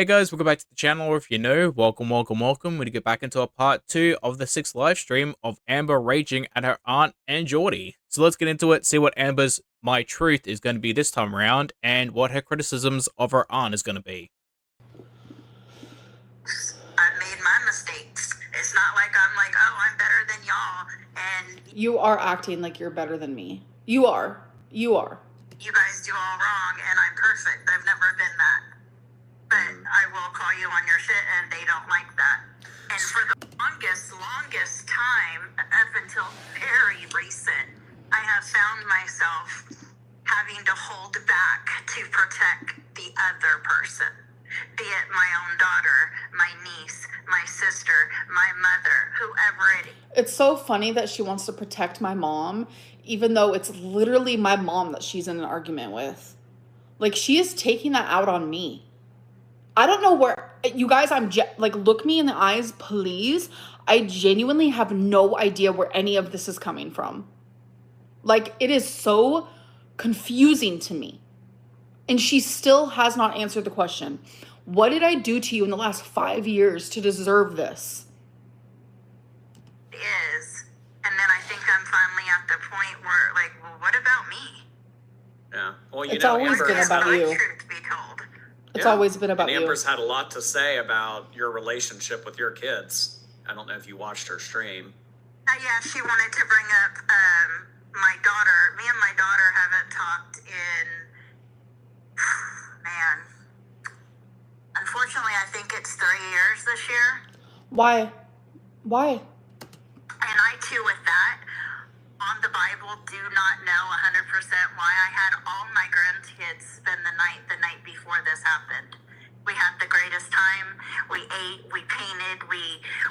Hey guys, welcome back to the channel, or if you're new, welcome. We're going to get back into a part 2 of the 6th live stream of Amber raging at her aunt and Geordie. So let's get into it, see what Amber's My Truth is going to be this time around, and what her criticisms of her aunt is going to be. I've made my mistakes. It's not like I'm like, oh, I'm better than y'all. And you are acting like you're better than me. You are. You guys do all wrong, and I'm perfect. I've never been that. But I will call you on your shit, and they don't like that. And for the longest time, up until very recent, I have found myself having to hold back to protect the other person. Be it my own daughter, my niece, my sister, my mother, whoever it is. It's so funny that she wants to protect my mom, even though it's literally my mom that she's in an argument with. Like, she is taking that out on me. I don't know where, you guys, look me in the eyes, please. I genuinely have no idea where any of this is coming from. Like, it is so confusing to me. And she still has not answered the question. What did I do to you in the last 5 years to deserve this? And then I think I'm finally at the point where, like, well, what about me? Yeah. Well, it's always Amber, been about you. Truth be told. It's always been about and you. Amber's had a lot to say about your relationship with your kids. I don't know if you watched her stream. Yeah, she wanted to bring up my daughter. Me and my daughter haven't talked in, man. Unfortunately, I think it's 3 years this year. Why? And I too, with that, on the Bible, do not know 100% why I had all my grandkids spend the night before this happened. We had the greatest time. We ate, we painted,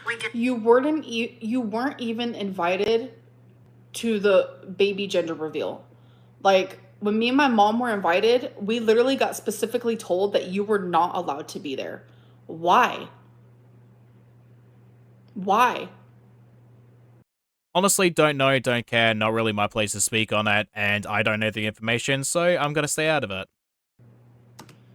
we did. You weren't even invited to the baby gender reveal. Like, when me and my mom were invited, we literally got specifically told that you were not allowed to be there. Why? Honestly, don't know, don't care, not really my place to speak on that, and I don't know the information, so I'm going to stay out of it.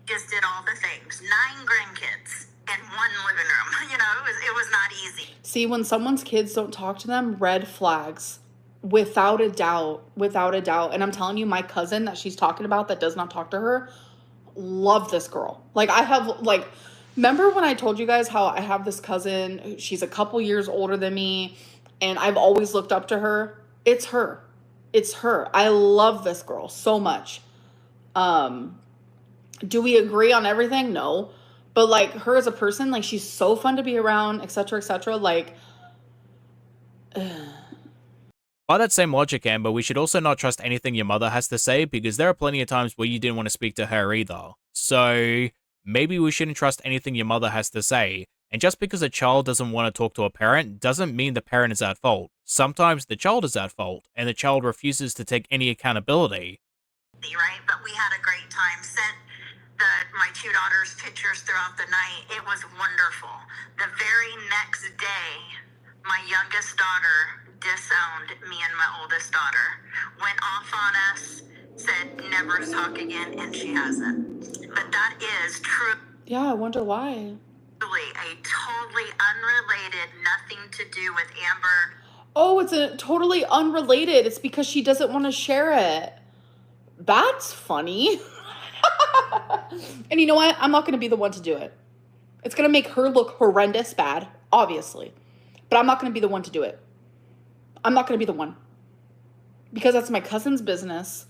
Just did all the things. 9 grandkids in one living room. You know, it was not easy. See, when someone's kids don't talk to them, red flags. Without a doubt. And I'm telling you, my cousin that she's talking about that does not talk to her, love this girl. Like, remember when I told you guys how I have this cousin, she's a couple years older than me, and I've always looked up to her? It's her. I love this girl so much. Do we agree on everything? No. But, like, her as a person, like, she's so fun to be around, etc., etc. Like, By that same logic, Amber, we should also not trust anything your mother has to say, because there are plenty of times where you didn't want to speak to her either. So maybe we shouldn't trust anything your mother has to say. And just because a child doesn't want to talk to a parent doesn't mean the parent is at fault. Sometimes the child is at fault, and the child refuses to take any accountability. Right? But we had a great time. Sent my 2 daughters pictures throughout the night. It was wonderful. The very next day, my youngest daughter disowned me and my oldest daughter. Went off on us, said never talk again, and she hasn't. But that is true. yeah, I wonder why. A totally unrelated, nothing to do with Amber. Oh, it's a totally unrelated. It's because she doesn't want to share it. That's funny. And you know what? I'm not going to be the one to do it. It's going to make her look horrendous bad, obviously. But I'm not going to be the one to do it. I'm not going to be the one. Because that's my cousin's business.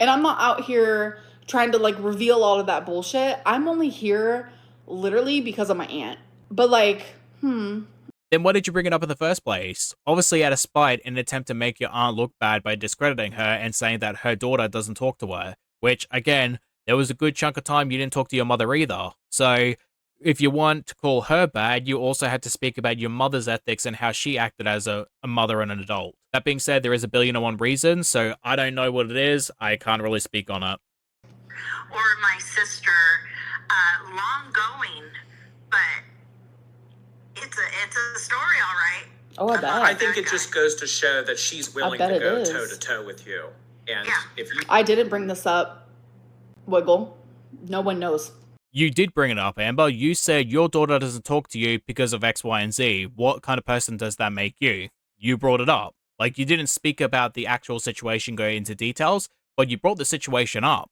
And I'm not out here trying to, like, reveal all of that bullshit. I'm only here literally because of my aunt. But, like, Then why did you bring it up in the first place? Obviously out of spite in an attempt to make your aunt look bad by discrediting her and saying that her daughter doesn't talk to her. Which, again, there was a good chunk of time you didn't talk to your mother either. So if you want to call her bad, you also had to speak about your mother's ethics and how she acted as a mother and an adult. That being said, there is a billion and one reasons, so I don't know what it is. I can't really speak on it. Or my sister, long going, but it's a story, all right. oh, I bet. I think it just goes to show that she's willing bet to it go is. toe to toe with you. And Yeah. if you I didn't bring this up, Wiggle. No one knows. You did bring it up, Amber. You said your daughter doesn't talk to you because of X, Y, and Z. What kind of person does that make you? You brought it up. Like, you didn't speak about the actual situation, go into details, but you brought the situation up.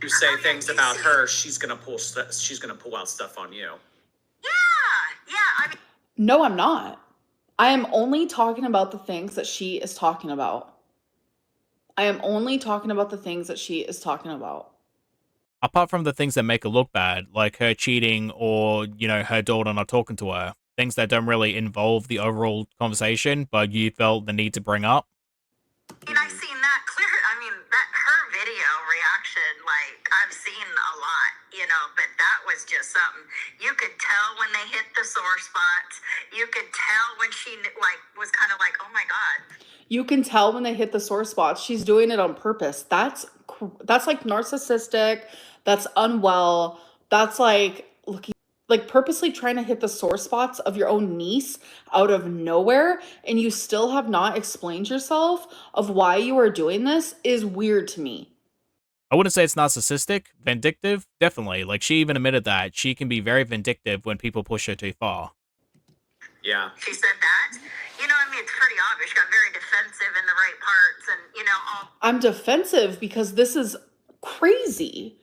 You say things about her, she's gonna pull out stuff on you. Yeah. I mean, No, I'm not. I am only talking about the things that she is talking about. I am only talking about the things that she is talking about. Apart from the things that make her look bad, like her cheating or, her daughter not talking to her, things that don't really involve the overall conversation, but you felt the need to bring up. I've seen that clear. I mean, that her video reaction, like, I've seen a lot, but that was just something. You could tell when they hit the sore spots. You could tell when she, was kind of like, oh my God. You can tell when they hit the sore spots. She's doing it on purpose. That's like narcissistic. That's unwell. That's like purposely trying to hit the sore spots of your own niece out of nowhere, and you still have not explained yourself of why you are doing this is weird to me. I wouldn't say it's narcissistic, vindictive, definitely. Like, she even admitted that she can be very vindictive when people push her too far. Yeah. She said that. It's pretty obvious. She got very defensive in the right parts, and all. I'm defensive because this is crazy.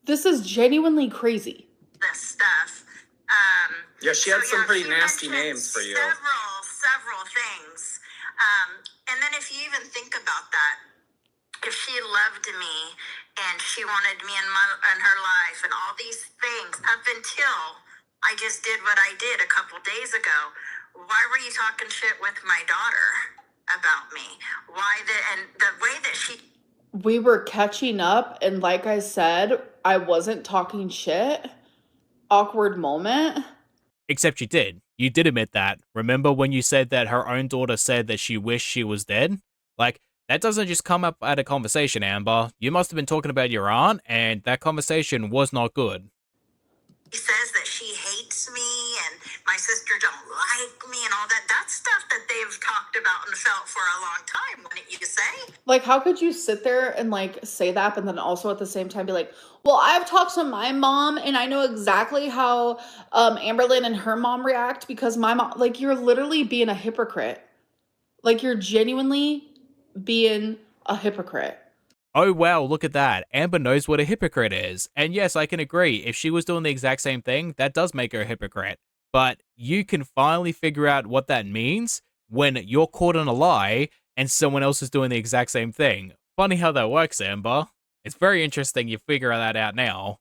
This is genuinely crazy. This stuff. Yeah, she had some pretty she nasty mentioned names for you. Several things. And then if you even think about that, if she loved me and she wanted me in her life and all these things up until I just did what I did a couple days ago, why were you talking shit with my daughter about me? And the way that we were catching up, and like I said, I wasn't talking shit. Awkward moment. Except you did. You did admit that. Remember when you said that her own daughter said that she wished she was dead? Like, that doesn't just come up at a conversation, Amber. You must have been talking about your aunt, and that conversation was not good. She says that she hates me and my sister don't like me and all that. That's stuff that they've talked about and felt for a long time, wouldn't you say? Like, how could you sit there and say that, but then also at the same time be like, well, I've talked to my mom and I know exactly how Amberlynn and her mom react because my mom, you're literally being a hypocrite. You're genuinely being a hypocrite. Oh, wow, look at that. Amber knows what a hypocrite is. And yes, I can agree. If she was doing the exact same thing, that does make her a hypocrite. But you can finally figure out what that means when you're caught in a lie and someone else is doing the exact same thing. Funny how that works, Amber. It's very interesting you figure that out now.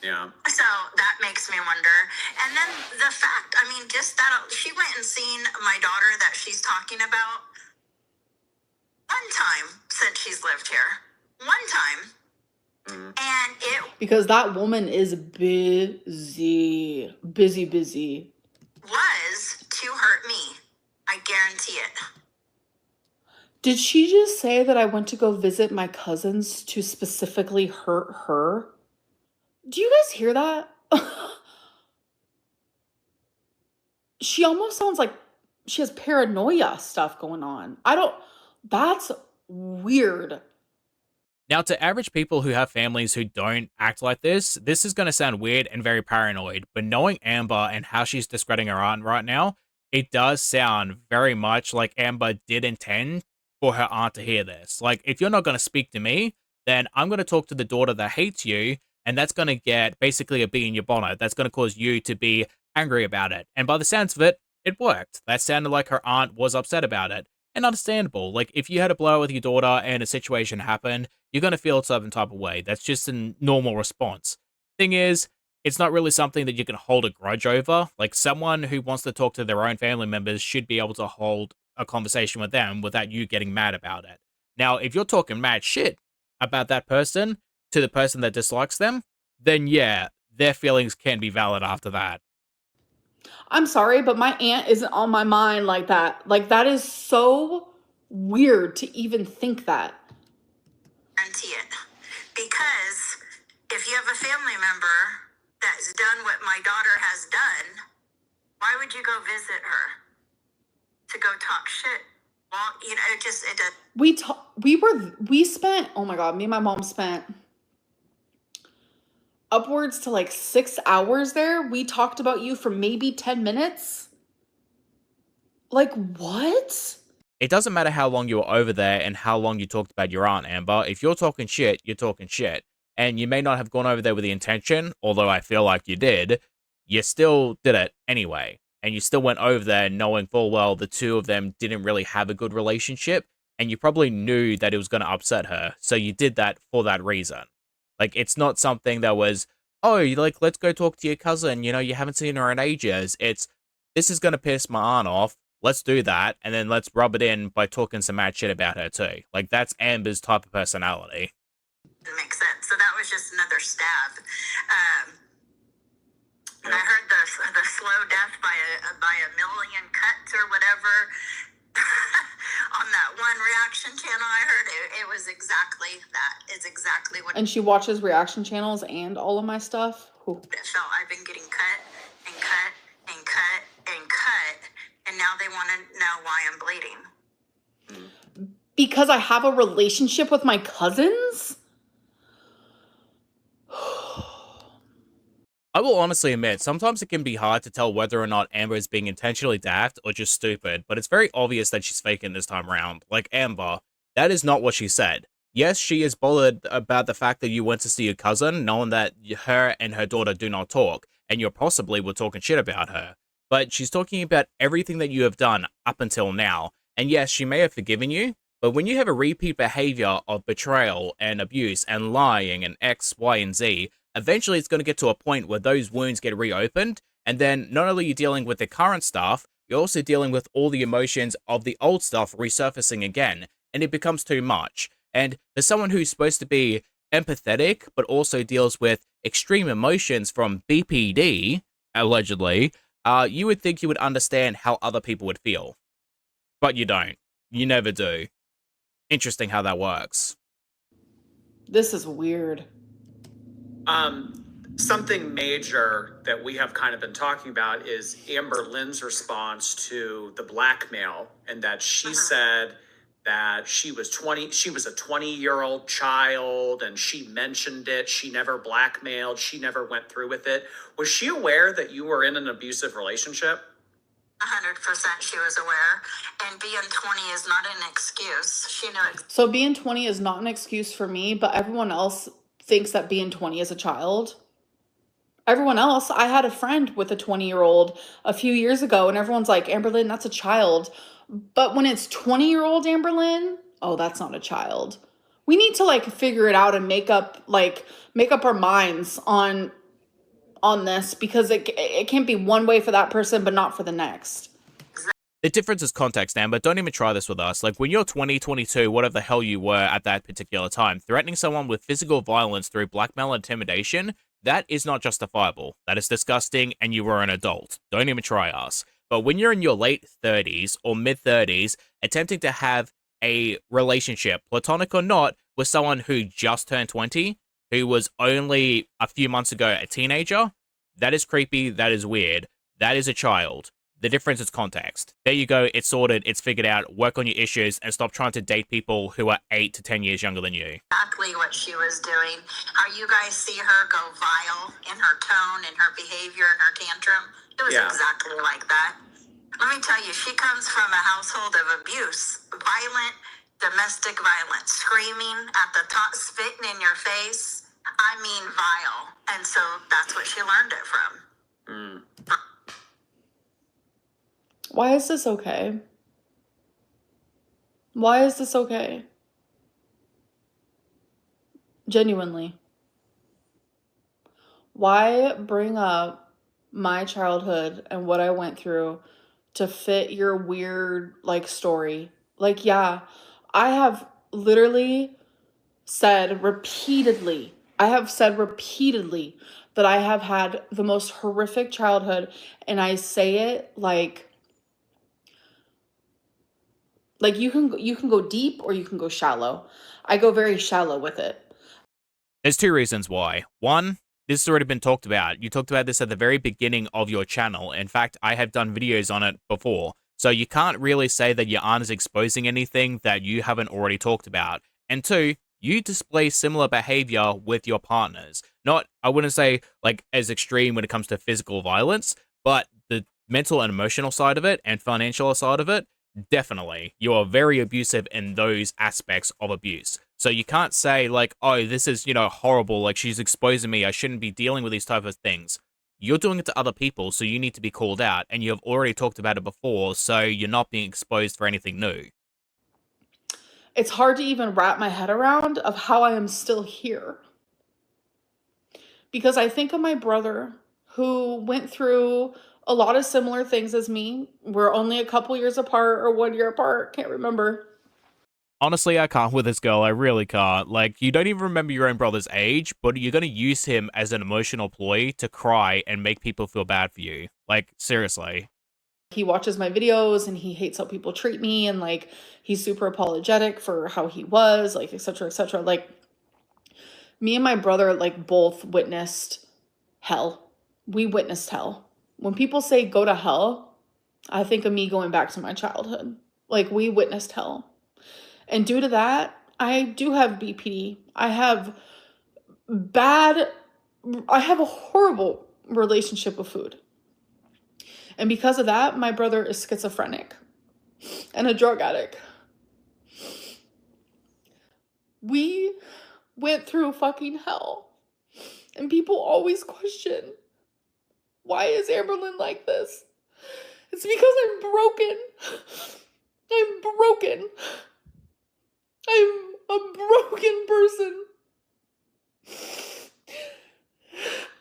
Yeah. So that makes me wonder. And then the fact, just that she went and seen my daughter that she's talking about one time since she's lived here. One time. And because that woman is busy. Busy. Was to hurt me. I guarantee it. Did she just say that I went to go visit my cousins to specifically hurt her? Do you guys hear that? She almost sounds like she has paranoia stuff going on. That's weird. Now, to average people who have families who don't act like this is going to sound weird and very paranoid, but knowing Amber and how she's discrediting her aunt right now, it does sound very much like Amber did intend for her aunt to hear this. Like, if you're not going to speak to me, then I'm going to talk to the daughter that hates you, and that's going to get basically a bee in your bonnet. That's going to cause you to be angry about it. And by the sounds of it, it worked. That sounded like her aunt was upset about it. And understandable. Like, if you had a blowout with your daughter and a situation happened, you're going to feel a certain type of way. That's just a normal response. Thing is, it's not really something that you can hold a grudge over. Like, someone who wants to talk to their own family members should be able to hold a conversation with them without you getting mad about it. Now, if you're talking mad shit about that person to the person that dislikes them, then yeah, their feelings can be valid after that. I'm sorry, but my aunt isn't on my mind like that. That is so weird to even think that. Guarantee it. Because if you have a family member that's done what my daughter has done, why would you go visit her? To go talk shit? Well, it does. We spent, oh my God, me and my mom spent upwards to like 6 hours there. We talked about you for maybe 10 minutes. Like, what? It doesn't matter how long you were over there and how long you talked about your aunt, Amber. If you're talking shit, you're talking shit. And you may not have gone over there with the intention, although I feel like you did. You still did it anyway. And you still went over there knowing full well the two of them didn't really have a good relationship. And you probably knew that it was going to upset her. So you did that for that reason. Like, it's not something that was, oh, like, let's go talk to your cousin. You know, you haven't seen her in ages. It's, this is going to piss my aunt off. Let's do that, and then let's rub it in by talking some mad shit about her too. Like, that's Amber's type of personality. That makes sense. So that was just another stab. And I heard the slow death by a million cuts or whatever on that one reaction channel. I heard it was exactly that. It's exactly what. And she watches reaction channels and all of my stuff. Ooh. It felt. I've been getting cut and cut and cut and cut. And now they want to know why I'm bleeding. Because I have a relationship with my cousins? I will honestly admit, sometimes it can be hard to tell whether or not Amber is being intentionally daft or just stupid, but it's very obvious that she's faking this time around. Like, Amber, that is not what she said. Yes, she is bothered about the fact that you went to see your cousin, knowing that her and her daughter do not talk, and you possibly were talking shit about her. But she's talking about everything that you have done up until now. And yes, she may have forgiven you, but when you have a repeat behavior of betrayal and abuse and lying and X, Y, and Z, eventually it's going to get to a point where those wounds get reopened. And then not only are you dealing with the current stuff, you're also dealing with all the emotions of the old stuff resurfacing again. And it becomes too much. And for someone who's supposed to be empathetic, but also deals with extreme emotions from BPD, allegedly, you would think you would understand how other people would feel. But you don't. You never do. Interesting how that works. This is weird. Something major that we have kind of been talking about is Amberlynn's response to the blackmail, and that she said that she was a 20-year-old child, and she mentioned it. She never blackmailed. She never went through with it. Was she aware that you were in an abusive relationship? 100% she was aware. And being 20 is not an excuse. She knew it. So being 20 is not an excuse for me, but everyone else thinks that being 20 is a child. Everyone else, I had a friend with a 20-year-old a few years ago, and everyone's like, Amberlynn, that's a child. But when it's 20-year-old Amberlynn, oh, that's not a child. We need to like figure it out and make up our minds on this, because it can't be one way for that person but not for the next. The difference is context, Amber. Don't even try this with us. Like, when you're 20, 22, whatever the hell you were at that particular time, threatening someone with physical violence through blackmail and intimidation, that is not justifiable. That is disgusting, and you were an adult. Don't even try us. But when you're in your late 30s or mid-30s, attempting to have a relationship, platonic or not, with someone who just turned 20, who was only a few months ago a teenager, that is creepy, that is weird, that is a child. The difference is context. There you go, it's sorted, it's figured out, work on your issues, and stop trying to date people who are 8 to 10 years younger than you. Exactly what she was doing. How you guys see her go vile in her tone, in her behavior, in her tantrum. It was exactly like that. Let me tell you, she comes from a household of abuse, violent, domestic violence, screaming at the top, spitting in your face. I mean, vile. And so that's what she learned it from. Why is this okay? Why is this okay? Genuinely. Why bring up my childhood and what I went through to fit your weird, like, story? Like, yeah, I have literally said repeatedly that I have had the most horrific childhood, and I say it like you can go deep or you can go shallow. I go very shallow with it. There's two reasons why. One, this has already been talked about. You talked about this at the very beginning of your channel. In fact, I have done videos on it before. So you can't really say that your aunt is exposing anything that you haven't already talked about. And two, you display similar behavior with your partners. Not, I wouldn't say like as extreme when it comes to physical violence, but the mental and emotional side of it and financial side of it, definitely. You are very abusive in those aspects of abuse. So you can't say like, oh, this is, horrible. Like she's exposing me. I shouldn't be dealing with these type of things. You're doing it to other people, so you need to be called out. And you have already talked about it before, so you're not being exposed for anything new. It's hard to even wrap my head around of how I am still here. Because I think of my brother who went through a lot of similar things as me. We're only a couple years apart or 1 year apart, can't remember. Honestly, I can't with this girl. I really can't. Like, you don't even remember your own brother's age, but you're going to use him as an emotional ploy to cry and make people feel bad for you. Like, seriously. He watches my videos and he hates how people treat me, and like he's super apologetic for how he was, like etc etc. Like me and my brother like both witnessed hell. We witnessed hell. When people say go to hell, I think of me going back to my childhood. Like we witnessed hell. And due to that, I do have BPD. I have a horrible relationship with food. And because of that, my brother is schizophrenic and a drug addict. We went through fucking hell. And people always question, why is Amberlynn like this? It's because I'm broken. I'm broken. I'm a broken person.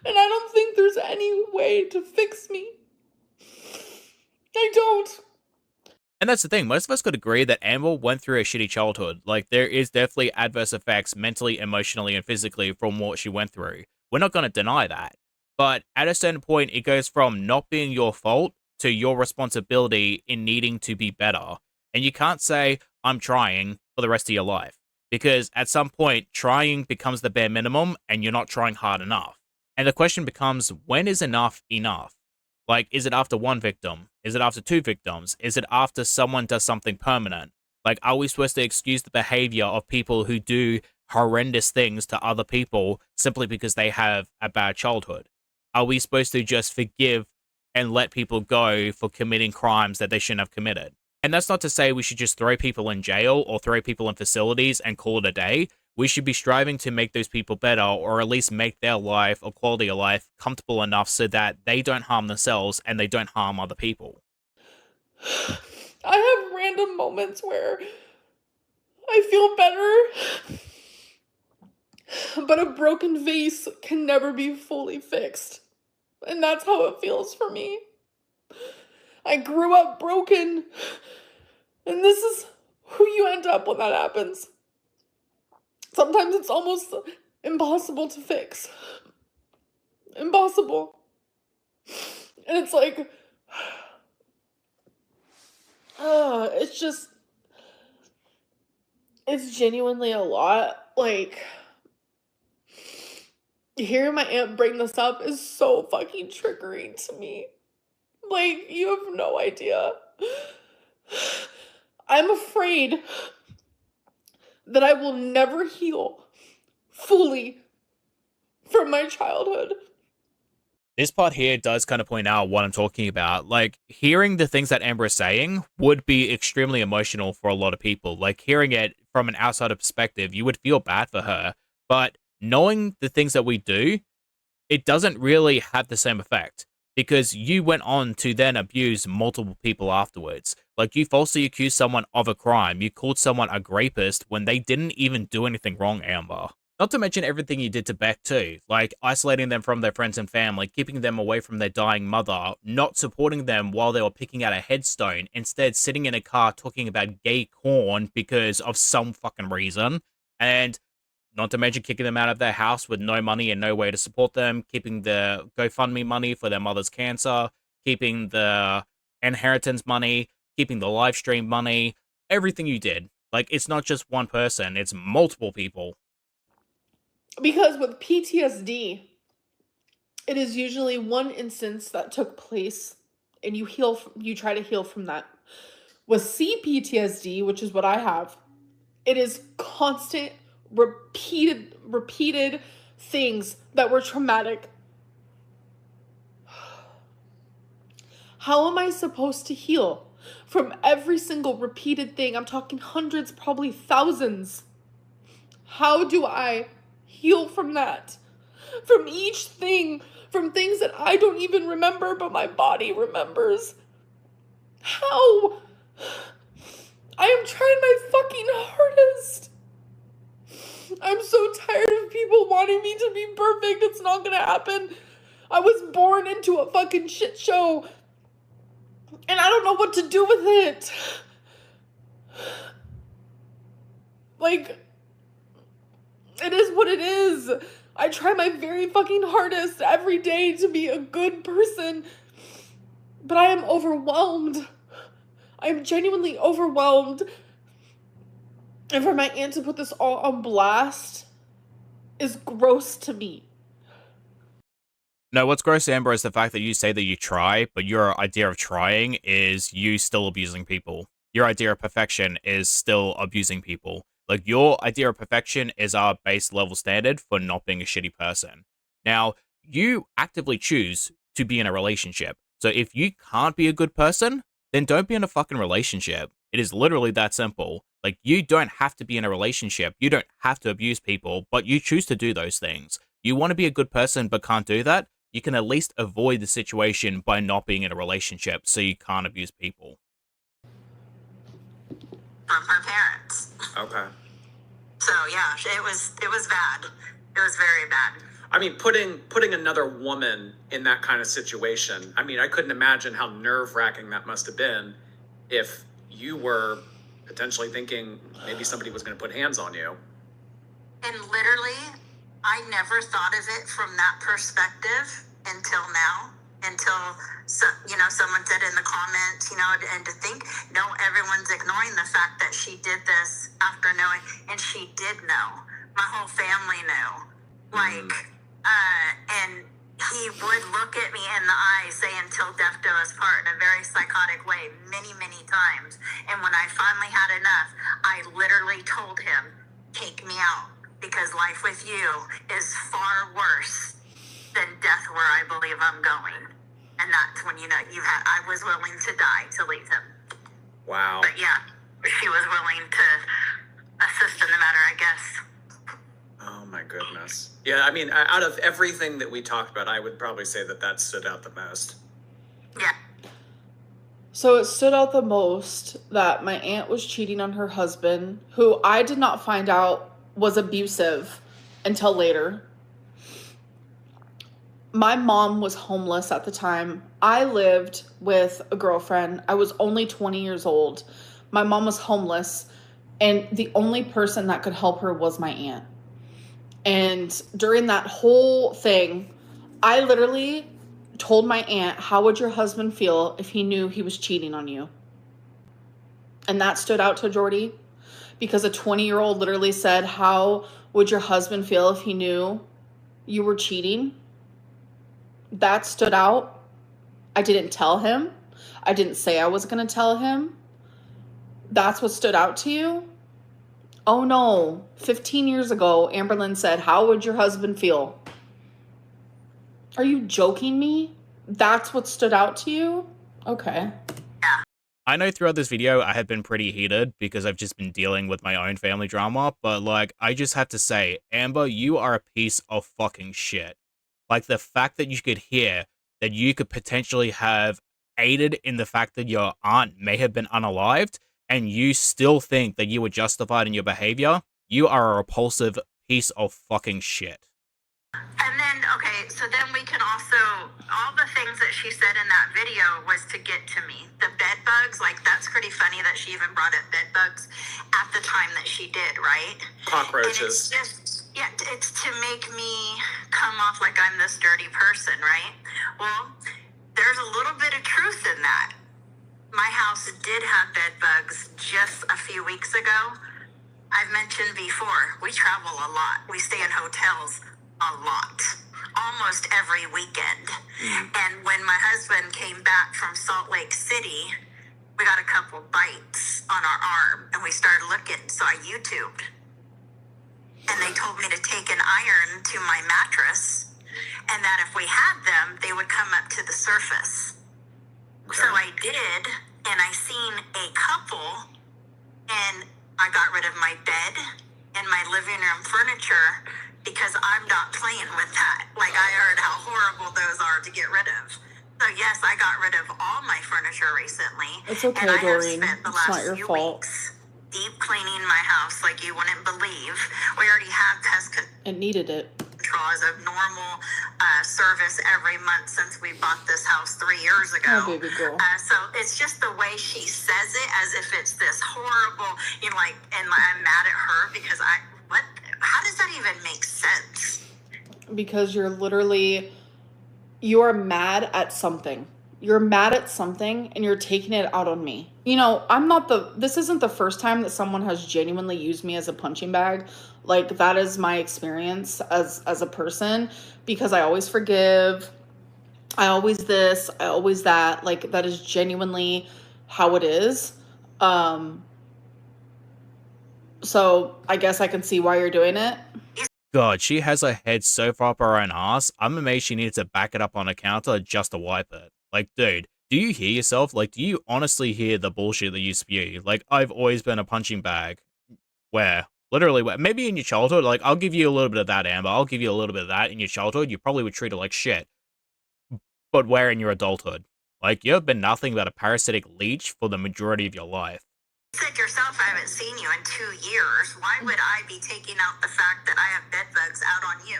And I don't think there's any way to fix me. I don't. And that's the thing. Most of us could agree that Amber went through a shitty childhood. Like, there is definitely adverse effects mentally, emotionally, and physically from what she went through. We're not going to deny that. But at a certain point, it goes from not being your fault to your responsibility in needing to be better. And you can't say, I'm trying for the rest of your life. Because at some point, trying becomes the bare minimum and you're not trying hard enough. And the question becomes, when is enough enough? Like, is it after one victim? Is it after two victims? Is it after someone does something permanent? Like, are we supposed to excuse the behavior of people who do horrendous things to other people simply because they have a bad childhood? Are we supposed to just forgive and let people go for committing crimes that they shouldn't have committed? And that's not to say we should just throw people in jail or throw people in facilities and call it a day. We should be striving to make those people better, or at least make their life or quality of life comfortable enough so that they don't harm themselves and they don't harm other people. I have random moments where I feel better, but a broken vase can never be fully fixed. And that's how it feels for me. I grew up broken, and this is who you end up when that happens. Sometimes it's almost impossible to fix. Impossible. And it's like, it's genuinely a lot. Like, hearing my aunt bring this up is so fucking triggering to me. Like, you have no idea. I'm afraid that I will never heal fully from my childhood. This part here does kind of point out what I'm talking about. Like, hearing the things that Amber is saying would be extremely emotional for a lot of people. Like, hearing it from an outsider perspective, you would feel bad for her. But knowing the things that we do, it doesn't really have the same effect. Because you went on to then abuse multiple people afterwards. Like, you falsely accused someone of a crime. You called someone a rapist when they didn't even do anything wrong, Amber. Not to mention everything you did to Beck too, like isolating them from their friends and family, keeping them away from their dying mother, not supporting them while they were picking out a headstone, instead sitting in a car talking about gay corn because of some fucking reason, and not to mention kicking them out of their house with no money and no way to support them, keeping the GoFundMe money for their mother's cancer, keeping the inheritance money, keeping the live stream money, everything you did. Like, it's not just one person, it's multiple people. Because with PTSD, it is usually one instance that took place and you try to heal from that. With CPTSD, which is what I have, it is constant repeated things that were traumatic. How am I supposed to heal from every single repeated thing? I'm talking hundreds, probably thousands. How do I heal from that? From each thing, from things that I don't even remember, but my body remembers. How? I am trying my fucking hardest. I'm so tired of people wanting me to be perfect. It's not gonna happen. I was born into a fucking shit show. And I don't know what to do with it. Like, it is what it is. I try my very fucking hardest every day to be a good person. But I am overwhelmed. I am genuinely overwhelmed. And for my aunt to put this all on blast is gross to me. No, what's gross, Amber, is the fact that you say that you try, but your idea of trying is you still abusing people. Your idea of perfection is still abusing people. Like, your idea of perfection is our base level standard for not being a shitty person. Now, you actively choose to be in a relationship. So if you can't be a good person, then don't be in a fucking relationship. It is literally that simple. Like, you don't have to be in a relationship. You don't have to abuse people, but you choose to do those things. You want to be a good person but can't do that? You can at least avoid the situation by not being in a relationship so you can't abuse people. From her parents. Okay. So yeah, it was bad. It was very bad. I mean, putting another woman in that kind of situation, I mean, I couldn't imagine how nerve-wracking that must have been if you were potentially thinking maybe somebody was going to put hands on you. And literally, I never thought of it from that perspective until now. Someone said in the comments, and to think, no, everyone's ignoring the fact that she did this after knowing, and she did know. My whole family knew. And he would look at me in the eye, say, until death do us part, in a very psychotic way, many, many times. And when I finally had enough, I literally told him, take me out, because life with you is far worse than death where I believe I'm going. And that's when, I was willing to die to leave him. Wow. But yeah, she was willing to assist in the matter, I guess. Oh my goodness. Yeah, I mean, out of everything that we talked about, I would probably say that stood out the most. Yeah. So it stood out the most that my aunt was cheating on her husband, who I did not find out was abusive until later. My mom was homeless at the time. I lived with a girlfriend. I was only 20 years old. My mom was homeless, and the only person that could help her was my aunt. And during that whole thing, I literally told my aunt, how would your husband feel if he knew he was cheating on you? And that stood out to Jordy, because a 20-year-old literally said, how would your husband feel if he knew you were cheating? That stood out. I didn't tell him. I didn't say I was going to tell him. That's what stood out to you? Oh no. 15 years ago, Amberlynn said, how would your husband feel? Are you joking me? That's what stood out to you? Okay. I know throughout this video I have been pretty heated because I've just been dealing with my own family drama, but I just have to say, Amber, you are a piece of fucking shit. Like, the fact that you could hear that you could potentially have aided in the fact that your aunt may have been unalived, and you still think that you were justified in your behavior, you are a repulsive piece of fucking shit. And then, okay, so then we can also, all the things that she said in that video was to get to me. The bed bugs, that's pretty funny that she even brought up bed bugs at the time that she did, right? Cockroaches. And it's to make me come off like I'm this dirty person, right? Well, there's a little bit of truth in that. My house did have bed bugs just a few weeks ago. I've mentioned before, we travel a lot. We stay in hotels a lot, almost every weekend. And when my husband came back from Salt Lake City, we got a couple bites on our arm, and we started looking, so I YouTubed. and they told me to take an iron to my mattress, and that if we had them, they would come up to the surface. Okay. So I did, and I seen a couple, and I got rid of my bed and my living room furniture because I'm not playing with that. Like, I heard how horrible those are to get rid of. So yes, I got rid of all my furniture recently. It's okay, and I Doreen. have spent the It's last not your few fault. weeks deep cleaning my house like you wouldn't believe. We already have pest It needed it. control as a normal service every month since we bought this house 3 years ago. Oh, baby girl. So it's just the way she says it, as if it's this horrible, like, and I'm mad at her because how does that even make sense? Because you are mad at something. You're mad at something and you're taking it out on me. This isn't the first time that someone has genuinely used me as a punching bag. Like, that is my experience as a person, because I always forgive. I always this, I always that. Like, that is genuinely how it is. So I guess I can see why you're doing it. God, she has her head so far up her own ass. I'm amazed she needed to back it up on a counter just to wipe it. Like, dude, do you hear yourself? Like, do you honestly hear the bullshit that you spew? Like, I've always been a punching bag. Where? Literally, maybe in your childhood, like, I'll give you a little bit of that, Amber. I'll give you a little bit of that. In your childhood, you probably would treat her like shit. But where in your adulthood? Like, you've been nothing but a parasitic leech for the majority of your life. You said yourself, I haven't seen you in 2 years. Why would I be taking out the fact that I have bed bugs out on you?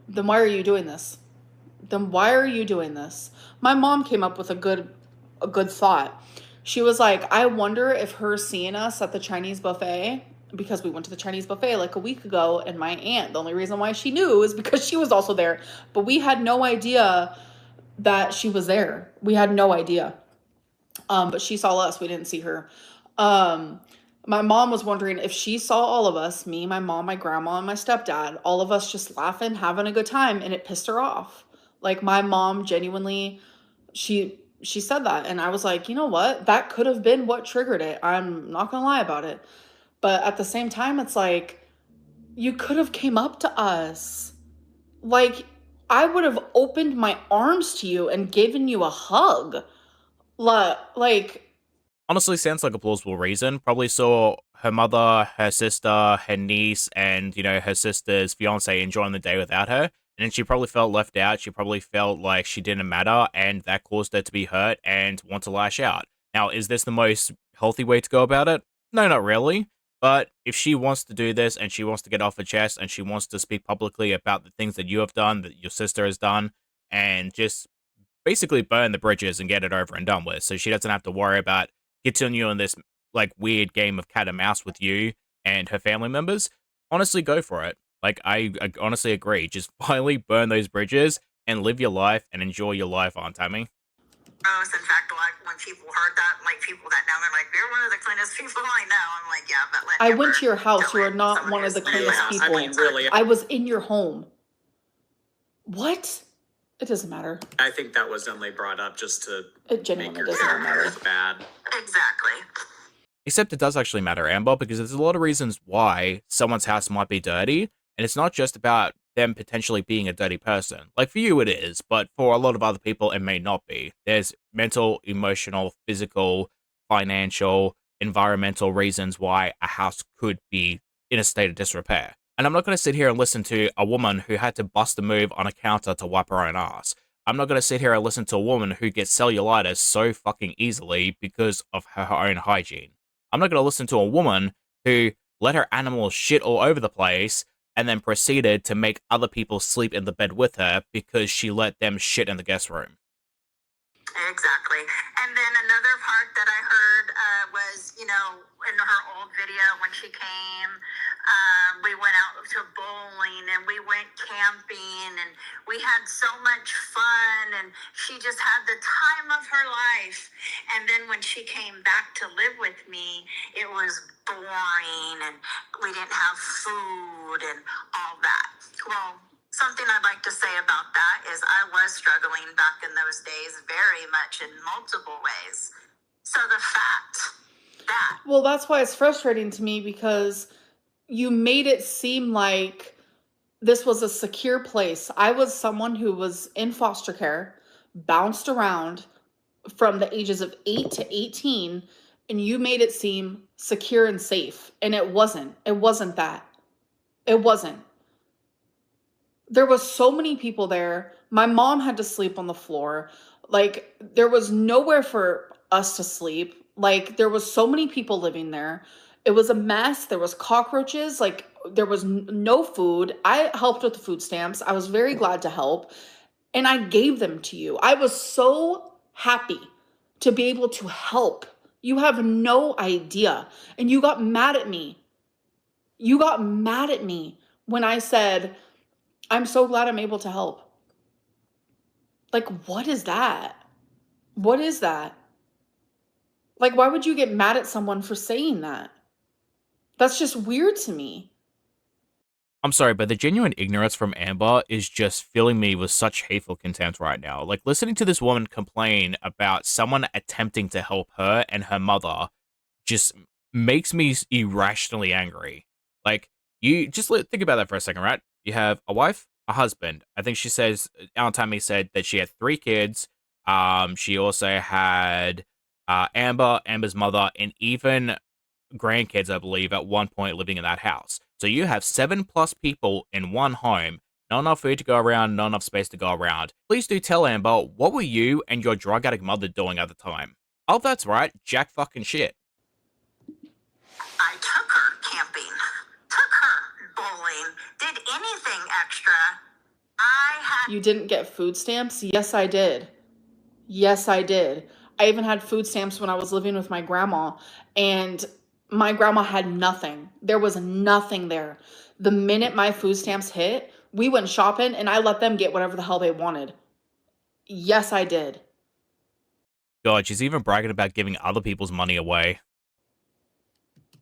Then why are you doing this? My mom came up with a good thought. She was like, I wonder if her seeing us at the Chinese buffet, because we went to the Chinese buffet like a week ago, and my aunt, the only reason why she knew is because she was also there. But we had no idea that she was there. We had no idea. But she saw us. We didn't see her. My mom was wondering if she saw all of us, me, my mom, my grandma, and my stepdad, all of us just laughing, having a good time, and it pissed her off. Like, my mom genuinely, she said that, and I was like, you know what? That could have been what triggered it. I'm not gonna lie about it. But at the same time, it's like, you could have came up to us. Like, I would have opened my arms to you and given you a hug. Like, Honestly, sounds like a plausible reason. Probably saw her mother, her sister, her niece, and, her sister's fiance enjoying the day without her. And then she probably felt left out. She probably felt like she didn't matter, and that caused her to be hurt and want to lash out. Now, is this the most healthy way to go about it? No, not really. But if she wants to do this and she wants to get off her chest and she wants to speak publicly about the things that you have done, that your sister has done, and just basically burn the bridges and get it over and done with, so she doesn't have to worry about continuing this like weird game of cat and mouse with you and her family members, honestly, go for it. Like, I honestly agree. Just finally burn those bridges and live your life and enjoy your life, Aunt Tammy. In fact, like, when people heard that, like, people that know, they're like, you're one of the cleanest people I know. I'm like, yeah, but let I went to your house. You are not someone one of the who's cleanest been- people. I mean, really, I was in your home. What? It doesn't matter. I think that was only brought up just to It make genuinely your doesn't matter. character look bad. Exactly. Except it does actually matter, Amber, because there's a lot of reasons why someone's house might be dirty, and it's not just about them potentially being a dirty person. Like, for you it is, but for a lot of other people it may not be. There's mental, emotional, physical, financial, environmental reasons why a house could be in a state of disrepair. And I'm not going to sit here and listen to a woman who had to bust a move on a counter to wipe her own ass. I'm not going to sit here and listen to a woman who gets cellulitis so fucking easily because of her own hygiene. I'm not going to listen to a woman who let her animals shit all over the place and then proceeded to make other people sleep in the bed with her because she let them shit in the guest room. Exactly. And then another part that I heard was, in her old video when she came, we went out to bowling and we went camping and we had so much fun and she just had the time of her life. And then when she came back to live with me, it was boring and we didn't have food and all that. Well, something I'd like to say about that is I was struggling back in those days very much in multiple ways. So the fact that... Well, that's why it's frustrating to me, because you made it seem like this was a secure place. I was someone who was in foster care, bounced around from the ages of 8 to 18, and you made it seem secure and safe. And it wasn't. It wasn't that. It wasn't. There was so many people there. My mom had to sleep on the floor. Like, there was nowhere for us to sleep. Like, there was so many people living there. It was a mess. There was cockroaches. Like, there was no food. I helped with the food stamps. I was very glad to help. And I gave them to you. I was so happy to be able to help. You have no idea. And you got mad at me. You got mad at me when I said, I'm so glad I'm able to help. Like, what is that? What is that? Like, why would you get mad at someone for saying that? That's just weird to me. I'm sorry, but the genuine ignorance from Amber is just filling me with such hateful contempt right now. Like, listening to this woman complain about someone attempting to help her and her mother just makes me irrationally angry. Like, you just think about that for a second, right? You have a wife, a husband. I think she says, Tammy said that she had 3 kids. She also had Amber's mother, and even grandkids, I believe, at one point living in that house. So you have 7+ people in one home, not enough food to go around, not enough space to go around. Please do tell Amber, what were you and your drug addict mother doing at the time? Oh, that's right, jack fucking shit. I took her camping, took her bowling, did anything extra. You didn't get food stamps? Yes, I did. Yes, I did. I even had food stamps when I was living with my grandma, and my grandma had nothing. There was nothing there. The minute my food stamps hit, we went shopping and I let them get whatever the hell they wanted. Yes, I did. God, she's even bragging about giving other people's money away.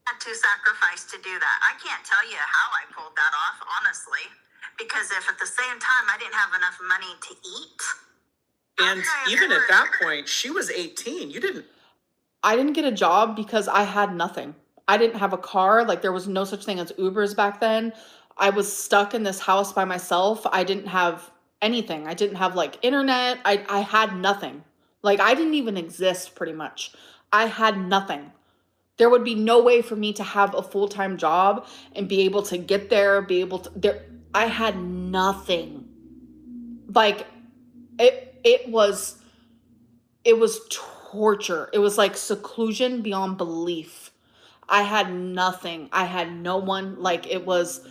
Had to sacrifice to do that. I can't tell you how I pulled that off, honestly, because if at the same time I didn't have enough money to eat. And even at that point, she was 18. I didn't get a job because I had nothing. I didn't have a car. Like, there was no such thing as Ubers back then. I was stuck in this house by myself. I didn't have anything. I didn't have like internet. I had nothing. Like, I didn't even exist pretty much. I had nothing. There would be no way for me to have a full-time job and be able to get there, I had nothing. Like, it was torture. It was like seclusion beyond belief. I had nothing. I had no one. Like, I was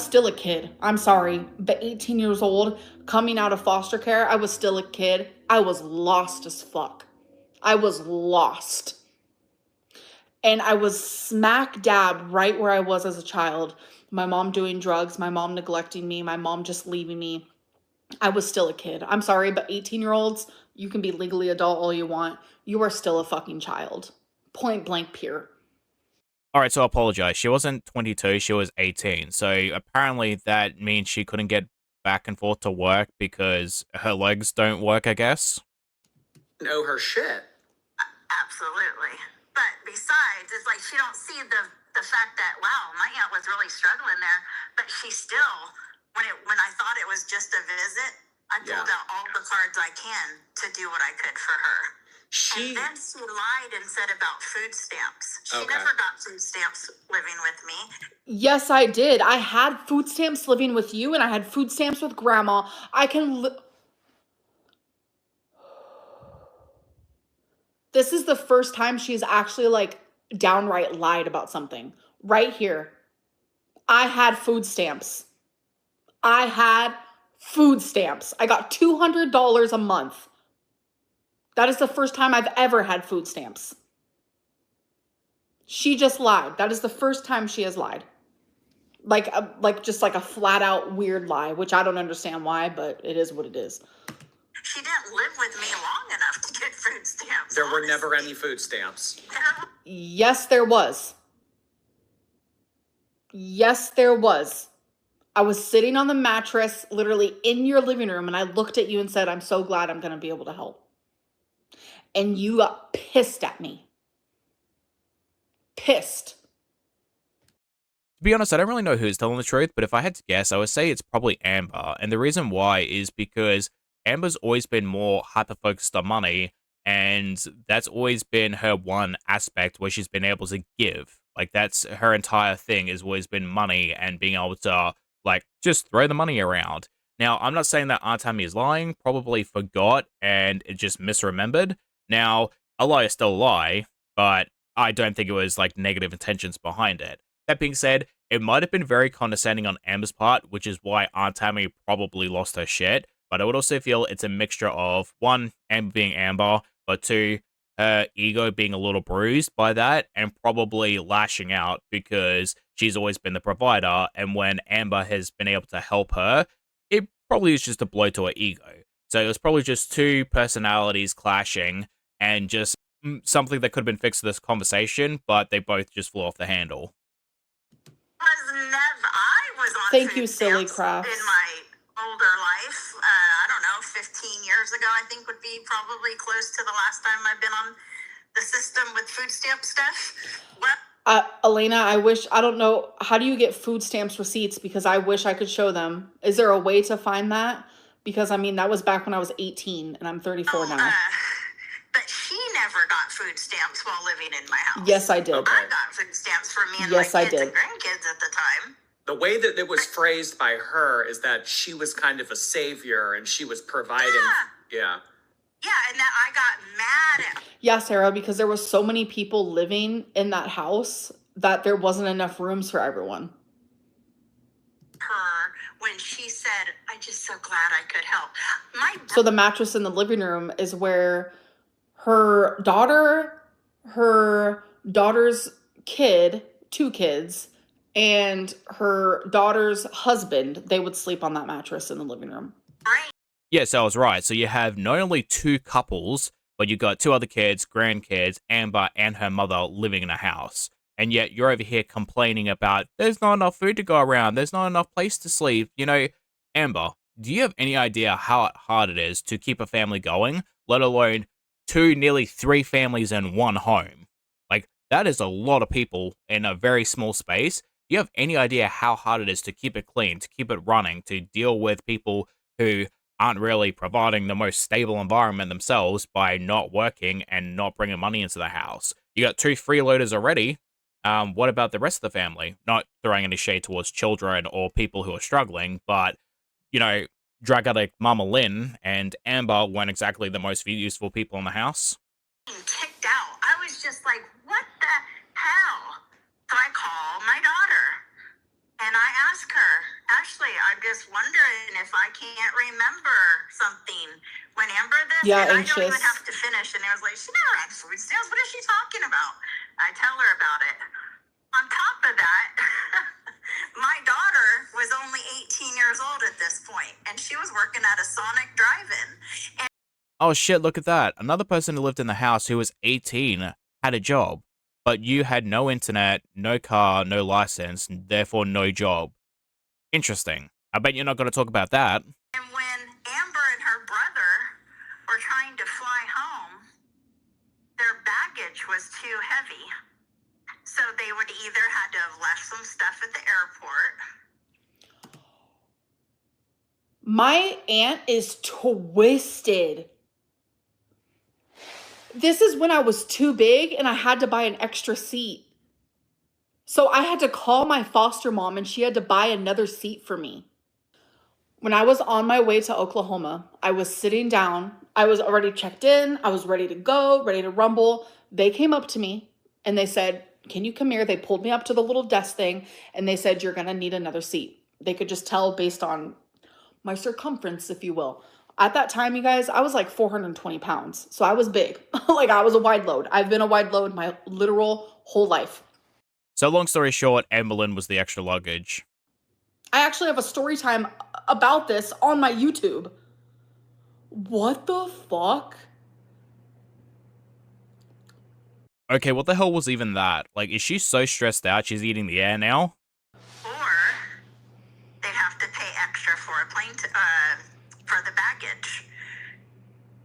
still a kid. I'm sorry. But 18 years old, coming out of foster care, I was still a kid. I was lost as fuck. I was lost. And I was smack dab right where I was as a child. My mom doing drugs, my mom neglecting me, my mom just leaving me. I was still a kid. I'm sorry, but 18-year-olds, you can be legally adult all you want. You are still a fucking child. Point blank, pure. All right, so I apologize. She wasn't 22, she was 18. So apparently that means she couldn't get back and forth to work because her legs don't work, I guess. Know her shit. Absolutely. But besides, it's like she don't see the fact that, wow, my aunt was really struggling there, but she still, when I thought it was just a visit, I pulled out all the cards I can to do what I could for her. And then she lied and said about food stamps. She never got food stamps living with me. Yes, I did. I had food stamps living with you, and I had food stamps with grandma. This is the first time she's actually like downright lied about something. Right here. I had food stamps. I had food stamps. I got $200 a month. That is the first time I've ever had food stamps. She just lied. That is the first time she has lied. Just like a flat out weird lie, which I don't understand why, but it is what it is. She didn't live with me long enough to get food stamps. There were never any food stamps. Yes, there was. Yes, there was. I was sitting on the mattress, literally in your living room, and I looked at you and said, I'm so glad I'm going to be able to help. And you got pissed at me. Pissed. To be honest, I don't really know who's telling the truth, but if I had to guess, I would say it's probably Amber. And the reason why is because Amber's always been more hyper-focused on money, and that's always been her one aspect where she's been able to give. Like, that's her entire thing has always been money and being able to, like, just throw the money around. Now, I'm not saying that Aunt Tammy is lying, probably forgot and it just misremembered. Now, a lie is still a lie, but I don't think it was, like, negative intentions behind it. That being said, it might have been very condescending on Amber's part, which is why Aunt Tammy probably lost her shit. But I would also feel it's a mixture of, one, Amber being Amber, but two, her ego being a little bruised by that and probably lashing out because she's always been the provider. And when Amber has been able to help her, it probably is just a blow to her ego. So it was probably just two personalities clashing and just something that could have been fixed with this conversation, but they both just flew off the handle. I was on Thank food you, Silly stamps Crafts. in my older life. I don't know, 15 years ago, I think would be probably close to the last time I've been on the system with food stamp stuff. Well, Elena, I don't know, how do you get food stamps receipts? Because I wish I could show them. Is there a way to find that? Because, I mean, that was back when I was 18 and I'm 34 now. But she never got food stamps while living in my house. Yes, I did. Okay. I got food stamps for me and Yes, my I kids did. and grandkids at the time. The way that it was phrased by her is that she was kind of a savior and she was providing. Yeah. Yeah, and that I got mad at Yeah, Sarah, because there was so many people living in that house that there wasn't enough rooms for everyone. her when she said, "I'm just so glad I could help." So the mattress in the living room is where her daughter's kid, two kids, and her daughter's husband, they would sleep on that mattress in the living room. brain Yes, I was right. So you have not only two couples, but you got two other kids, grandkids, Amber and her mother living in a house. And yet you're over here complaining about there's not enough food to go around, there's not enough place to sleep. You know, Amber, do you have any idea how hard it is to keep a family going, let alone two, nearly three families in one home? Like, that is a lot of people in a very small space. Do you have any idea how hard it is to keep it clean, to keep it running, to deal with people who aren't really providing the most stable environment themselves by not working and not bringing money into the house? You got two freeloaders already. What about the rest of the family? Not throwing any shade towards children or people who are struggling, but, you know, drug addict Mama Lynn and Amber weren't exactly the most useful people in the house. kicked out. I was just like, "What the hell?" So I call my daughter and I ask her, "Ashley, I'm just wondering if I can't remember something when Amber this." Yeah, and I don't anxious. even have to finish. And I was like, "She never had food stamps. What is she talking about?" I tell her about it. On top of that, my daughter was only 18 years old at this point, and she was working at a Sonic drive-in. Oh shit, look at that. Another person who lived in the house who was 18 had a job, but you had no internet, no car, no license, and therefore no job. Interesting. I bet you're not going to talk about that. And when Amber and her brother were trying to fly home, their baggage was too heavy. So they would either had to have left some stuff at the airport. My aunt is twisted. This is when I was too big and I had to buy an extra seat. So I had to call my foster mom and she had to buy another seat for me. When I was on my way to Oklahoma, I was sitting down. I was already checked in. I was ready to go, ready to rumble. They came up to me and they said, "Can you come here?" They pulled me up to the little desk thing and they said, "You're going to need another seat." They could just tell based on my circumference, if you will. At that time, you guys, I was like 420 pounds. So I was big. Like, I was a wide load. I've been a wide load my literal whole life. So long story short, Amberlynn was the extra luggage. I actually have a story time about this on my YouTube. What the fuck? Okay, what the hell was even that? Like, is she so stressed out she's eating the air now? Or they'd have to pay extra for a plane for the baggage.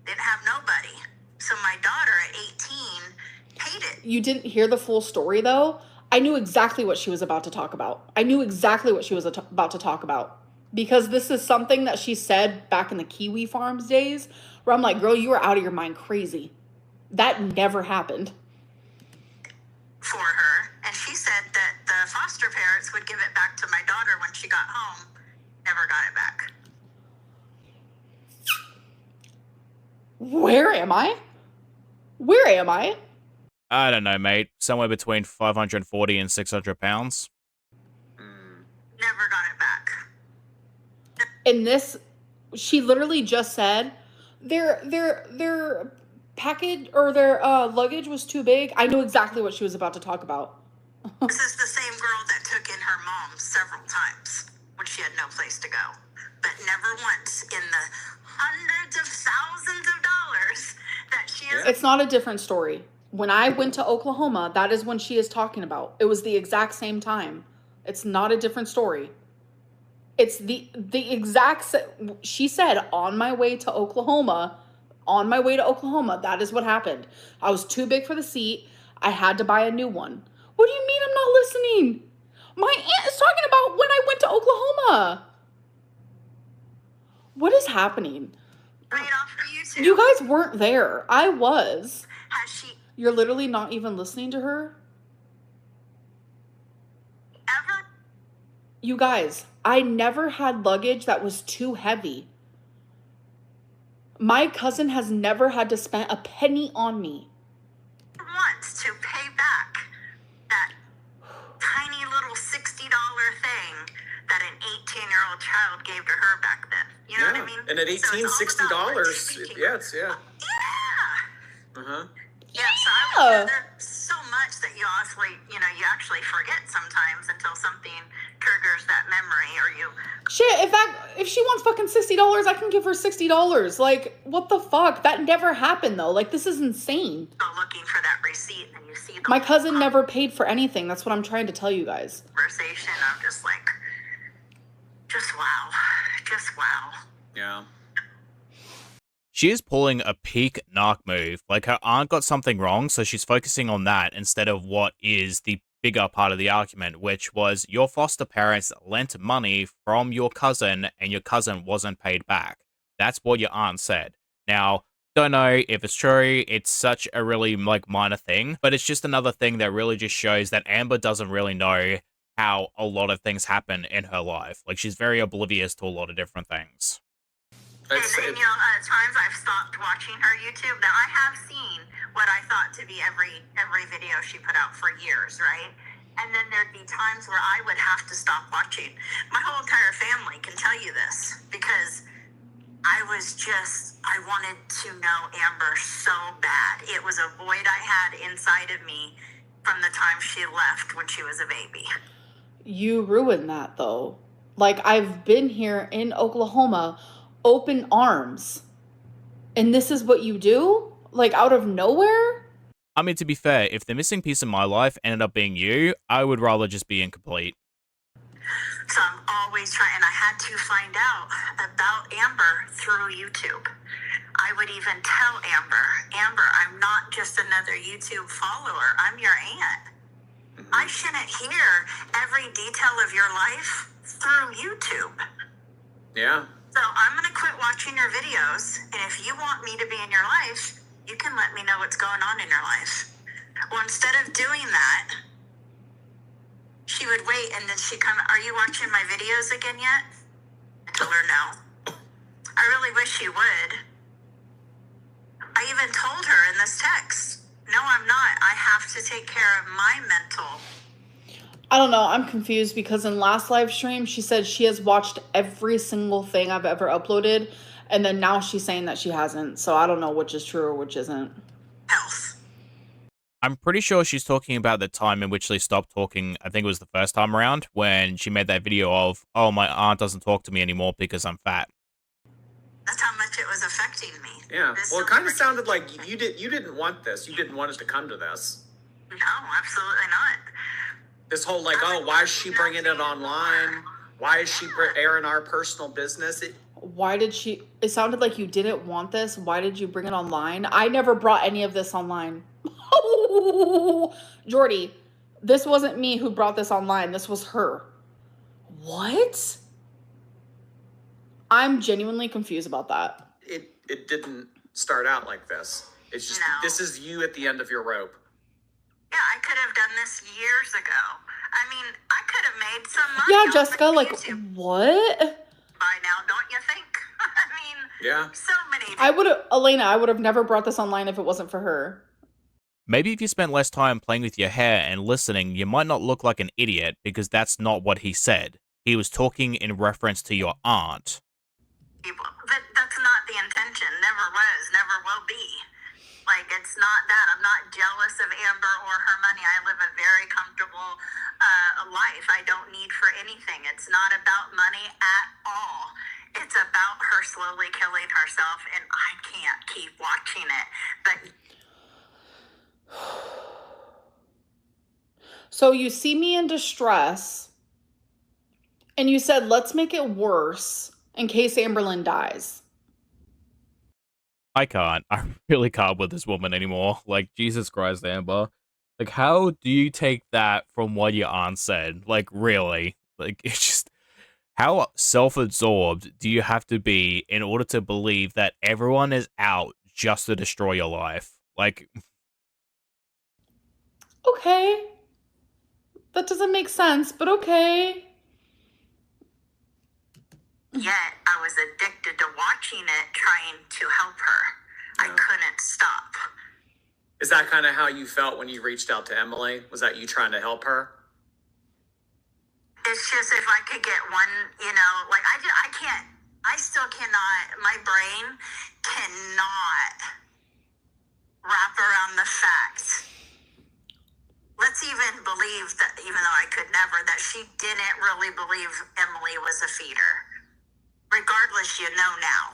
Didn't have nobody. So my daughter at 18 paid it. You didn't hear the full story though. I knew exactly what she was about to talk about. I knew exactly what she was about to talk about. Because this is something that she said back in the Kiwi Farms days, where I'm like, girl, you are out of your mind crazy. That never happened. For her, and she said that the foster parents would give it back to my daughter when she got home. Never got it back. Where am I? Where am I? I don't know, mate. Somewhere between 540 and 600 pounds. Never got it back. In this, she literally just said their package or their luggage was too big. I knew exactly what she was about to talk about. This is the same girl that took in her mom several times when she had no place to go. But never once in the hundreds of thousands of dollars that she is. It's not a different story. When I went to Oklahoma, that is when she is talking about. It was the exact same time. It's not a different story. It's the exact, she said, on my way to Oklahoma, that is what happened. I was too big for the seat. I had to buy a new one. What do you mean I'm not listening? My aunt is talking about when I went to Oklahoma. What is happening? Right off of YouTube. You guys weren't there. I was. Has she You're literally not even listening to her? ever? You guys, I never had luggage that was too heavy. My cousin has never had to spend a penny on me. Wants to pay back that tiny little $60 thing that an 18-year-old child gave to her back then. You know what I mean? And at So 18, it's all about what $60, she's thinking. yeah, it's, yeah. Yeah. Uh-huh. Yeah, so I would gather so much that you actually forget sometimes until something triggers that memory, or you. Shit, if she wants fucking $60, I can give her $60. Like, what the fuck? That never happened though. Like, this is insane. Go looking for that receipt and you see the My whole cousin never paid for anything. That's what I'm trying to tell you guys. conversation. I'm just like, just wow. Yeah. She is pulling a peak narc move. Like, her aunt got something wrong, so she's focusing on that instead of what is the bigger part of the argument, which was your foster parents lent money from your cousin and your cousin wasn't paid back. That's what your aunt said. Now, don't know if it's true. It's such a really minor thing, but it's just another thing that really just shows that Amber doesn't really know how a lot of things happen in her life. Like, she's very oblivious to a lot of different things. And at times I've stopped watching her YouTube. Now I have seen what I thought to be every video she put out for years, right? And then there'd be times where I would have to stop watching. My whole entire family can tell you this because I wanted to know Amber so bad. It was a void I had inside of me from the time she left when she was a baby. You ruined that though. Like, I've been here in Oklahoma, open arms. And this is what you do? Like, out of nowhere? I mean, to be fair, if the missing piece in my life ended up being you, I would rather just be incomplete. So I'm always trying, and I had to find out about Amber through YouTube. I would even tell Amber, I'm not just another YouTube follower. I'm your aunt. I shouldn't hear every detail of your life through YouTube. Yeah. So I'm going to quit watching your videos, and if you want me to be in your life, you can let me know what's going on in your life. Well, instead of doing that, she would wait, and then she'd come, are you watching my videos again yet? I told her no. I really wish she would. I even told her in this text, no, I'm not. I have to take care of my mental. I don't know. I'm confused because in last live stream, she said she has watched every single thing I've ever uploaded. And then now she's saying that she hasn't. So I don't know which is true or which isn't. Health. I'm pretty sure she's talking about the time in which they stopped talking. I think it was the first time around when she made that video of, oh, my aunt doesn't talk to me anymore because I'm fat. That's how much it was affecting me. Yeah. Well, it kind of sounded like you didn't want this. You didn't want us to come to this. No, absolutely not. This whole why is she bringing it online? Why is she airing our personal business? It sounded like you didn't want this. Why did you bring it online? I never brought any of this online. Jordy, This wasn't me who brought this online. This was her. What? I'm genuinely confused about that. It didn't start out like this. It's just, No. this is you at the end of your rope. Yeah, I could have done this years ago. I mean, I could have made some money. Yeah, off Jessica, of like, YouTube what? by now, don't you think? I mean, Yeah. so many. Elena, I would have never brought this online if it wasn't for her. Maybe if you spent less time playing with your hair and listening, you might not look like an idiot, because that's not what he said. He was talking in reference to your aunt. People. That's not the intention. Never was. Never will be. Like, it's not that. I'm not jealous of Amber or her money. I live a very comfortable life. I don't need for anything. It's not about money at all. It's about her slowly killing herself, and I can't keep watching it. But So you see me in distress, and you said, let's make it worse in case Amberlynn dies. I can't. I really can't with this woman anymore. Like, Jesus Christ, Amber. Like, how do you take that from what your aunt said? Like, really? Like, it's just... How self-absorbed do you have to be in order to believe that everyone is out just to destroy your life? Like... Okay. That doesn't make sense, but okay. yet I was addicted to watching it, trying to help her. I couldn't stop. Is that kind of how you felt when you reached out to Emily? Was that you trying to help her? It's just if I could get one, like I can't, I still cannot, my brain cannot wrap around the fact. Let's even believe that, even though I could never, that she didn't really believe Emily was a feeder. Regardless, now.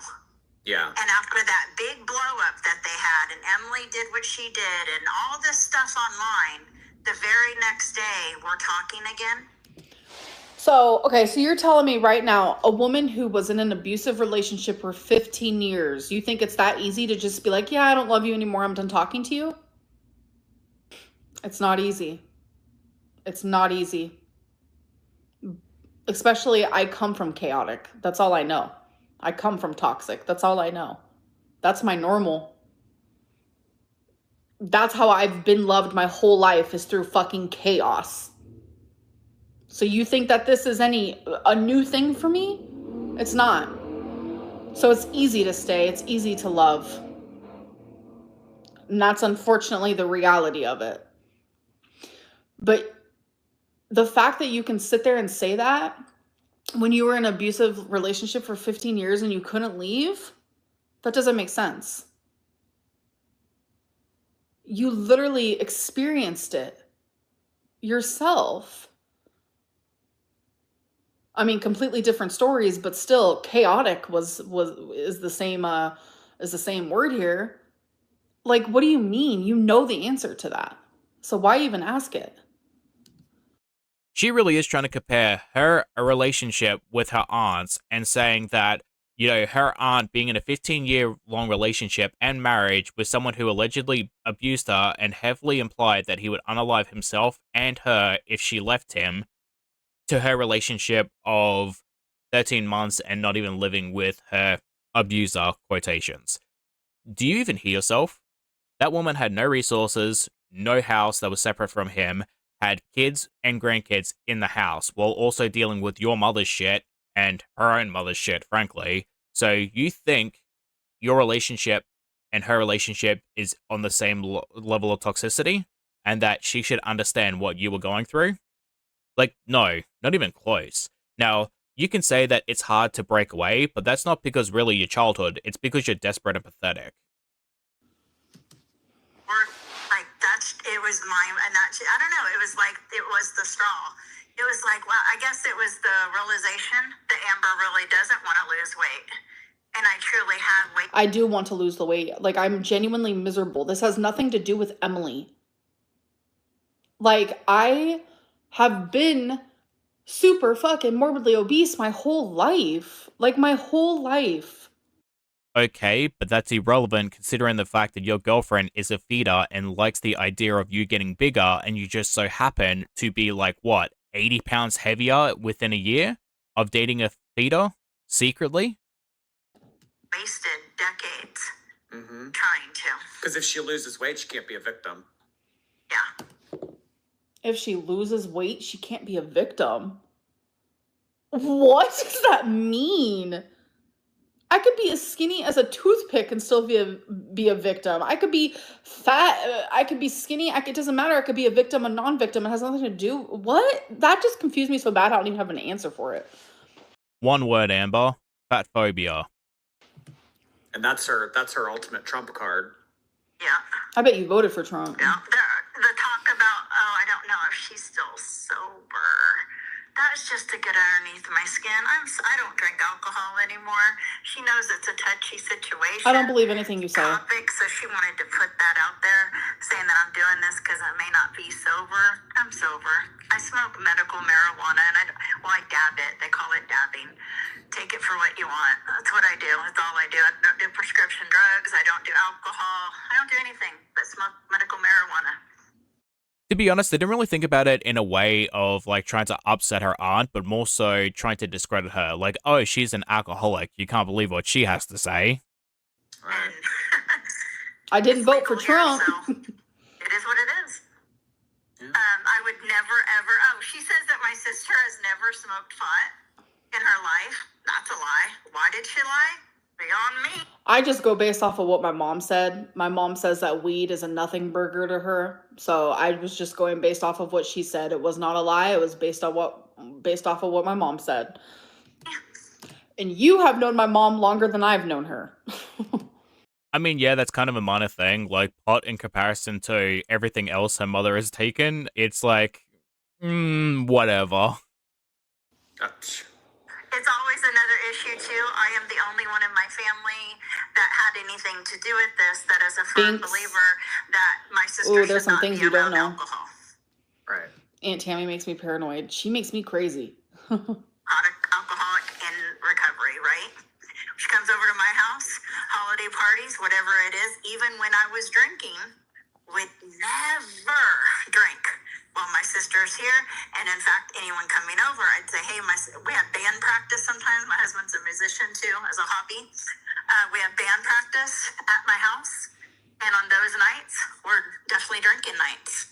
Yeah. And after that big blow up that they had, and Emily did what she did, and all this stuff online, the very next day, we're talking again. So you're telling me right now, a woman who was in an abusive relationship for 15 years, you think it's that easy to just be like, yeah, I don't love you anymore, I'm done talking to you? It's not easy. It's not easy. Especially, I come from chaotic. That's all I know. I come from toxic. That's all I know. That's my normal. That's how I've been loved my whole life, is through fucking chaos. So you think that this is a new thing for me? It's not. So it's easy to stay. It's easy to love. And that's unfortunately the reality of it. But the fact that you can sit there and say that when you were in an abusive relationship for 15 years and you couldn't leave, that doesn't make sense. You literally experienced it yourself. I mean, completely different stories, but still chaotic is the same word here. Like, what do you mean? You know the answer to that. So why even ask it? She really is trying to compare her relationship with her aunt's and saying that, her aunt being in a 15-year-long relationship and marriage with someone who allegedly abused her and heavily implied that he would unalive himself and her if she left him, to her relationship of 13 months and not even living with her abuser, quotations. Do you even hear yourself? That woman had no resources, no house that was separate from him, had kids and grandkids in the house, while also dealing with your mother's shit and her own mother's shit, frankly. So you think your relationship and her relationship is on the same level of toxicity, and that she should understand what you were going through? Like, no, not even close. Now, you can say that it's hard to break away, but that's not because really your childhood, it's because you're desperate and pathetic. It was I don't know, it was like, it was the straw. It was like, well, I guess it was the realization that Amber really doesn't want to lose weight. And I truly have weight. I do want to lose the weight. Like, I'm genuinely miserable. This has nothing to do with Emily. Like, I have been super fucking morbidly obese my whole life. Like, my whole life. Okay, but that's irrelevant considering the fact that your girlfriend is a feeder and likes the idea of you getting bigger, and you just so happen to be like, what, 80 pounds heavier within a year of dating a feeder secretly? Wasted decades Mm-hmm. trying to. Because if she loses weight, she can't be a victim. Yeah. If she loses weight, she can't be a victim. What does that mean? I could be as skinny as a toothpick and still be a victim. I could be fat. I could be skinny. It doesn't matter. I could be a victim, a non-victim. It has nothing to do. What? That just confused me so bad. I don't even have an answer for it. One word, Amber. Fat phobia. And that's her ultimate trump card. Yeah. I bet you voted for Trump. Yeah. The talk about, oh, I don't know if she's still sober. That's just to get underneath my skin. I don't drink alcohol anymore. She knows it's a touchy situation. I don't believe anything you say. Topic, so she wanted to put that out there, saying that I'm doing this because I may not be sober. I'm sober. I smoke medical marijuana, and I dab it. They call it dabbing. Take it for what you want. That's what I do. That's all I do. I don't do prescription drugs. I don't do alcohol. I don't do anything but smoke medical marijuana. To be honest, I didn't really think about it in a way of like trying to upset her aunt, but more so trying to discredit her. Like, oh, she's an alcoholic. You can't believe what she has to say. Right. I didn't vote for Legal here, Trump. so it is what it is. Yeah. I would never, ever. Oh, she says that my sister has never smoked pot in her life. That's a lie. Why did she lie? Beyond me. I just go based off of what my mom said. My mom says that weed is a nothing burger to her. So I was just going based off of what she said. It was not a lie. It was based off of what my mom said. And you have known my mom longer than I've known her. I mean, yeah, that's kind of a minor thing. Like, pot in comparison to everything else her mother has taken, it's like, whatever. Ouch. It's always another issue too. I am the only one in my family that had anything to do with this. That is a firm Thanks. believer that my sister Ooh, there's should some not things be you don't around know. alcohol. Right. Aunt Tammy makes me paranoid. She makes me crazy. Alcoholic in recovery, right? She comes over to my house, holiday parties, whatever it is. Even when I was drinking, would never drink while my sister's here. And in fact, anyone coming over, I'd say, hey, we have band practice sometimes. My husband's a musician too, as a hobby. We have band practice at my house. And on those nights, we're definitely drinking nights.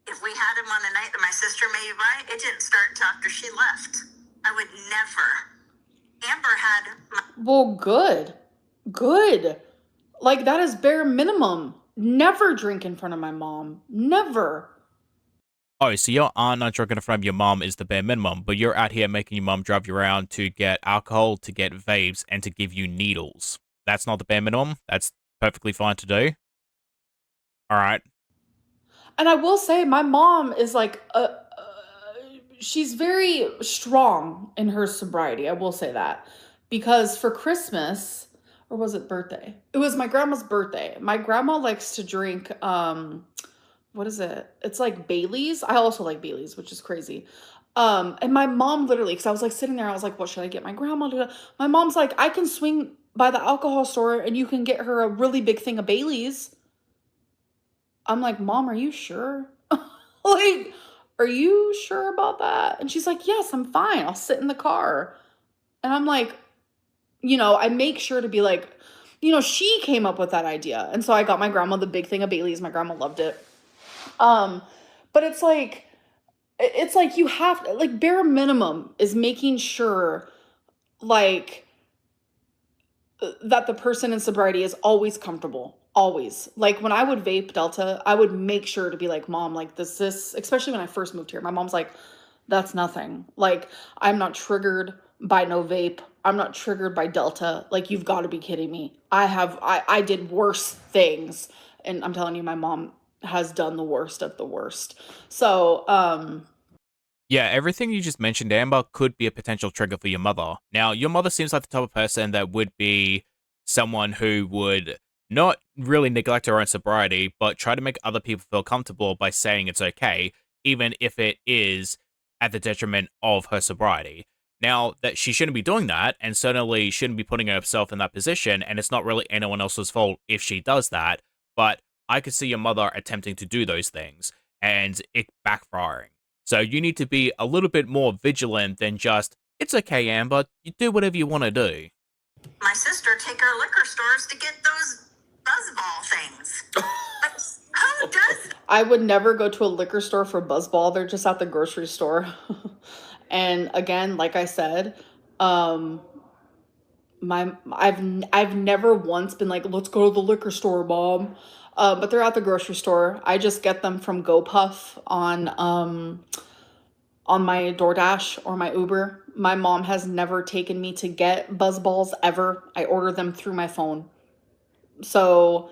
If we had him on a night that my sister may be by, it didn't start until after she left. I would never. Amber had Well, good. Good. Like, that is bare minimum. Never drink in front of my mom. Never. Oh, so your aunt not drinking in front of your mom is the bare minimum, but you're out here making your mom drive you around to get alcohol, to get vapes, and to give you needles. That's not the bare minimum. That's perfectly fine to do. All right. And I will say, my mom is like, she's very strong in her sobriety. I will say that. Because for Christmas, or was it birthday? It was my grandma's birthday. My grandma likes to drink, what is it? It's like Bailey's. I also like Bailey's, which is crazy. And my mom literally, because I was like sitting there, I was like, what should I get my grandma to do? My mom's like, I can swing by the alcohol store and you can get her a really big thing of Bailey's. I'm like, Mom, are you sure? Like, are you sure about that? And she's like, yes, I'm fine. I'll sit in the car. And I'm like, I make sure to be like, she came up with that idea. And so I got my grandma the big thing of Bailey's. My grandma loved it. But it's like you have to, like, bare minimum is making sure, like, that the person in sobriety is always comfortable. Always. Like, when I would vape Delta, I would make sure to be like, Mom, like, this, especially when I first moved here, my mom's like, that's nothing. Like, I'm not triggered by no vape. I'm not triggered by Delta. Like, you've got to be kidding me. I did worse things. And I'm telling you, my mom has done the worst of the worst. So, Yeah, everything you just mentioned, Amber, could be a potential trigger for your mother. Now, your mother seems like the type of person that would be someone who would not really neglect her own sobriety, but try to make other people feel comfortable by saying it's okay, even if it is at the detriment of her sobriety. Now, that she shouldn't be doing that, and certainly shouldn't be putting herself in that position, and it's not really anyone else's fault if she does that, but I could see your mother attempting to do those things, and it backfiring. So you need to be a little bit more vigilant than just, it's okay, Amber, you do whatever you want to do. My sister take her liquor stores to get those buzzball things. Who does? I would never go to a liquor store for Buzzball. They're just at the grocery store. And again, like I said, I've never once been like, let's go to the liquor store, Mom. But they're at the grocery store. I just get them from GoPuff on my DoorDash or my Uber. My mom has never taken me to get Buzzballs ever. I order them through my phone. So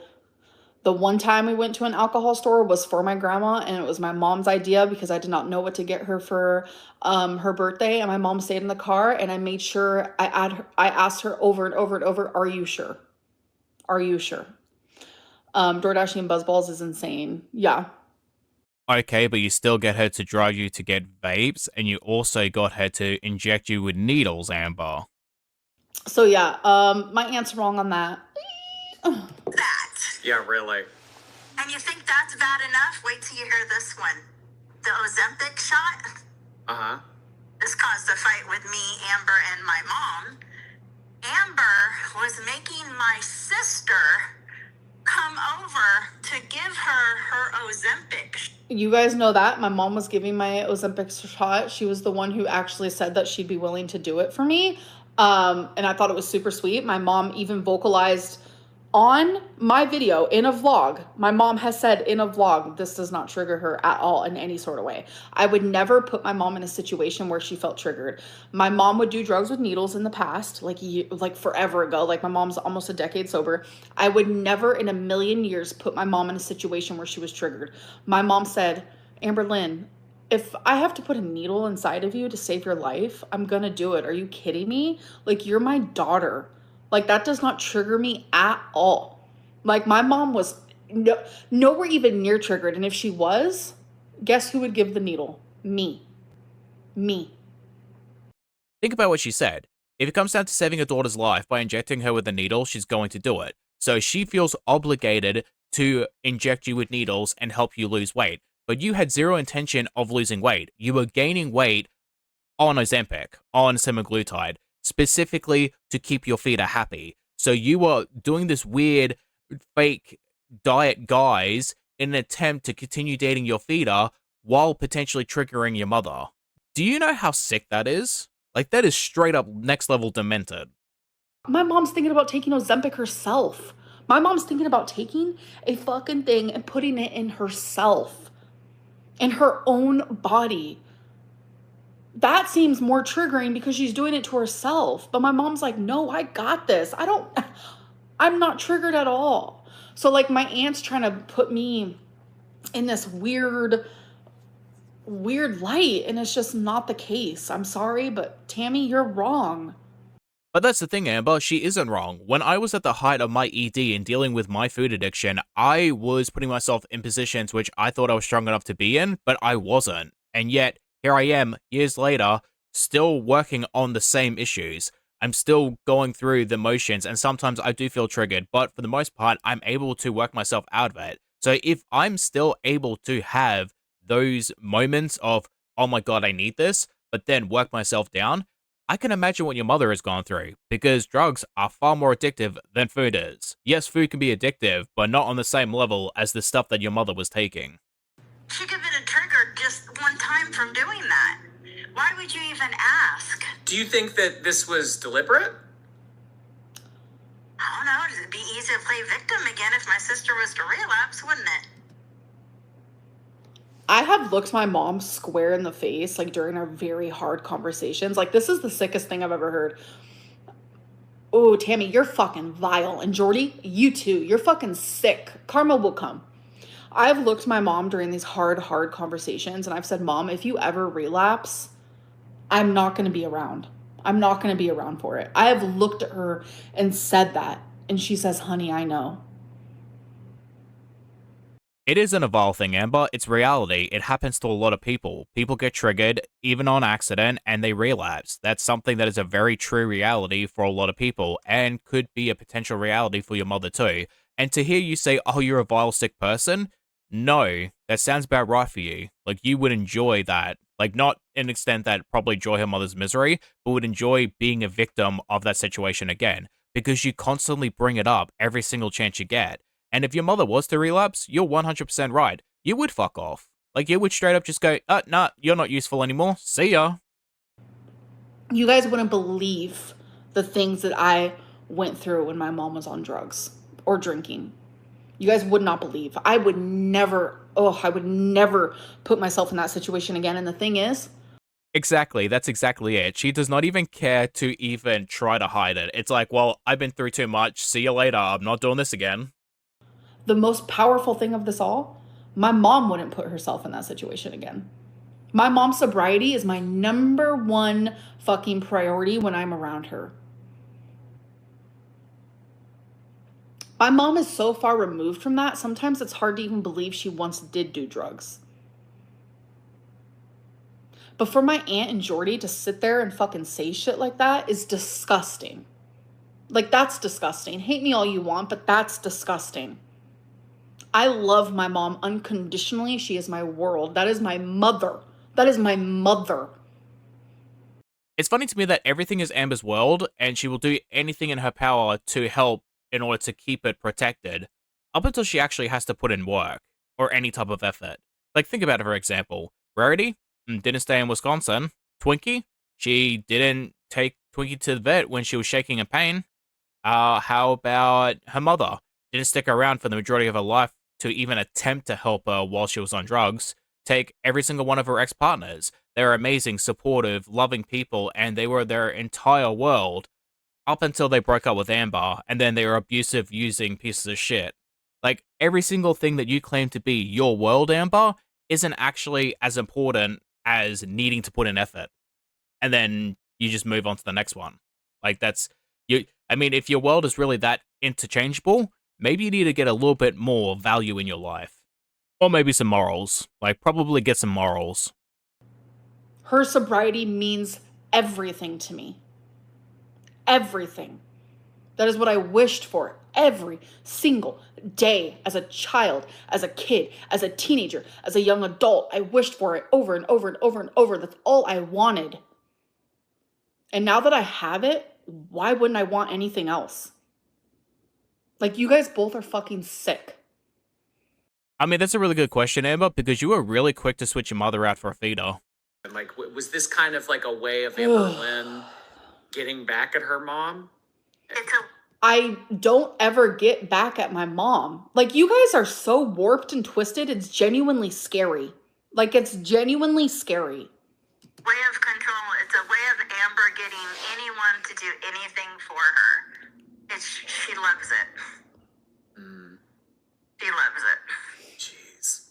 the one time we went to an alcohol store was for my grandma, and it was my mom's idea because I did not know what to get her for her birthday. And my mom stayed in the car, and I made sure I asked her over and over and over, "Are you sure? Are you sure?" DoorDashing and Buzzballs is insane. Yeah. Okay, but you still get her to drive you to get vapes, and you also got her to inject you with needles, Amber. So yeah, my aunt's wrong on that. That. Yeah, really. And you think that's bad enough? Wait till you hear this one. The Ozempic shot. Uh-huh. This caused a fight with me, Amber, and my mom. Amber was making my sister come over to give her Ozempic. You guys know that my mom was giving my Ozempic shot. She was the one who actually said that she'd be willing to do it for me. And I thought it was super sweet. My mom even vocalized on my video in a vlog. My mom has said in a vlog, this does not trigger her at all in any sort of way. I would never put my mom in a situation where she felt triggered. My mom would do drugs with needles in the past, like forever ago. Like my mom's almost a decade sober. I would never in a million years put my mom in a situation where she was triggered. My mom said, Amberlynn, if I have to put a needle inside of you to save your life, I'm gonna do it. Are you kidding me? Like, you're my daughter. Like, that does not trigger me at all. Like, my mom was nowhere even near triggered. And if she was, guess who would give the needle? Me. Think about what she said. If it comes down to saving her daughter's life by injecting her with a needle, she's going to do it. So she feels obligated to inject you with needles and help you lose weight. But you had zero intention of losing weight. You were gaining weight on Ozempic, on semaglutide, specifically to keep your feeder happy. So you were doing this weird fake diet guise in an attempt to continue dating your feeder while potentially triggering your mother. Do you know how sick that is? Like, that is straight up next level demented. My mom's thinking about taking Ozempic herself. My mom's thinking about taking a fucking thing and putting it in herself, in her own body. That seems more triggering because she's doing it to herself. But my mom's like, no, I got this. I'm not triggered at all. So like my aunt's trying to put me in this weird light, and it's just not the case. I'm sorry, but Tammy, you're wrong. But that's the thing, Amber, she isn't wrong. When I was at the height of my ED and dealing with my food addiction, I was putting myself in positions which I thought I was strong enough to be in, but I wasn't. And yet, here I am, years later, still working on the same issues. I'm still going through the motions, and sometimes I do feel triggered, but for the most part, I'm able to work myself out of it. So if I'm still able to have those moments of, oh my god, I need this, but then work myself down, I can imagine what your mother has gone through, because drugs are far more addictive than food is. Yes, food can be addictive, but not on the same level as the stuff that your mother was taking. She could have been triggered just one time from doing that. Why would you even ask? Do you think that this was deliberate? I don't know. It'd be easy to play victim again if my sister was to relapse, wouldn't it? I have looked my mom square in the face, like during our very hard conversations. Like, this is the sickest thing I've ever heard. Oh, Tammy, you're fucking vile. And Jordy, you too. You're fucking sick. Karma will come. I've looked my mom during these hard conversations, and I've said, Mom, if you ever relapse, I'm not going to be around. I'm not going to be around for it. I have looked at her and said that. And she says, honey, I know. It isn't a vile thing, Amber. It's reality. It happens to a lot of people. People get triggered, even on accident, and they relapse. That's something that is a very true reality for a lot of people, and could be a potential reality for your mother too. And to hear you say, oh, you're a vile, sick person, no, that sounds about right for you. Like, you would enjoy that. Like, not in an extent that probably enjoy her mother's misery, but would enjoy being a victim of that situation again, because you constantly bring it up every single chance you get. And if your mother was to relapse, you're 100% right. You would fuck off. Like, you would straight up just go, nah, you're not useful anymore. See ya. You guys wouldn't believe the things that I went through when my mom was on drugs or drinking. You guys would not believe. I would never put myself in that situation again. And the thing is, Exactly. That's exactly it. She does not even care to even try to hide it. It's like, well, I've been through too much. See you later. I'm not doing this again. the most powerful thing of this all, my mom wouldn't put herself in that situation again. My mom's sobriety is my number one fucking priority when I'm around her. My mom is so far removed from that, sometimes it's hard to even believe she once did do drugs. But for my aunt and Jordy to sit there and fucking say shit like that is disgusting. Like, that's disgusting. Hate me all you want, but that's disgusting. I love my mom unconditionally. She is my world. That is my mother. That is my mother. It's funny to me that everything is Amber's world, and she will do anything in her power to help in order to keep it protected, up until she actually has to put in work, or any type of effort. Like, think about it, for example. Rarity didn't stay in Wisconsin. Twinkie, she didn't take Twinkie to the vet when she was shaking in pain. How about her mother? Didn't stick around for the majority of her life to even attempt to help her while she was on drugs. Take every single one of her ex-partners. They're amazing, supportive, loving people, and they were their entire world up until they broke up with Amber, and then they were abusive, using pieces of shit. Like, every single thing that you claim to be your world, Amber, isn't actually as important as needing to put in effort. And then you just move on to the next one. Like, that's you. I mean, if your world is really that interchangeable, maybe you need to get a little bit more value in your life. Or maybe some morals. Like, probably get some morals. Her sobriety means everything to me. Everything. That is what I wished for every single day as a child, as a kid, as a teenager, as a young adult. I wished for it over and over and over and over. That's all I wanted. And now that I have it, why wouldn't I want anything else? Like, you guys both are fucking sick. I mean, that's a really good question, Amber, because you were really quick to switch your mother out for a feeder. And like, was this kind of like a way of Amberlynn getting back at her mom? I don't ever get back at my mom. Like, you guys are so warped and twisted, it's genuinely scary. Like, it's genuinely scary. Way of control. It's a way of Amber getting anyone to do anything for her. She loves it. She loves it. Jeez.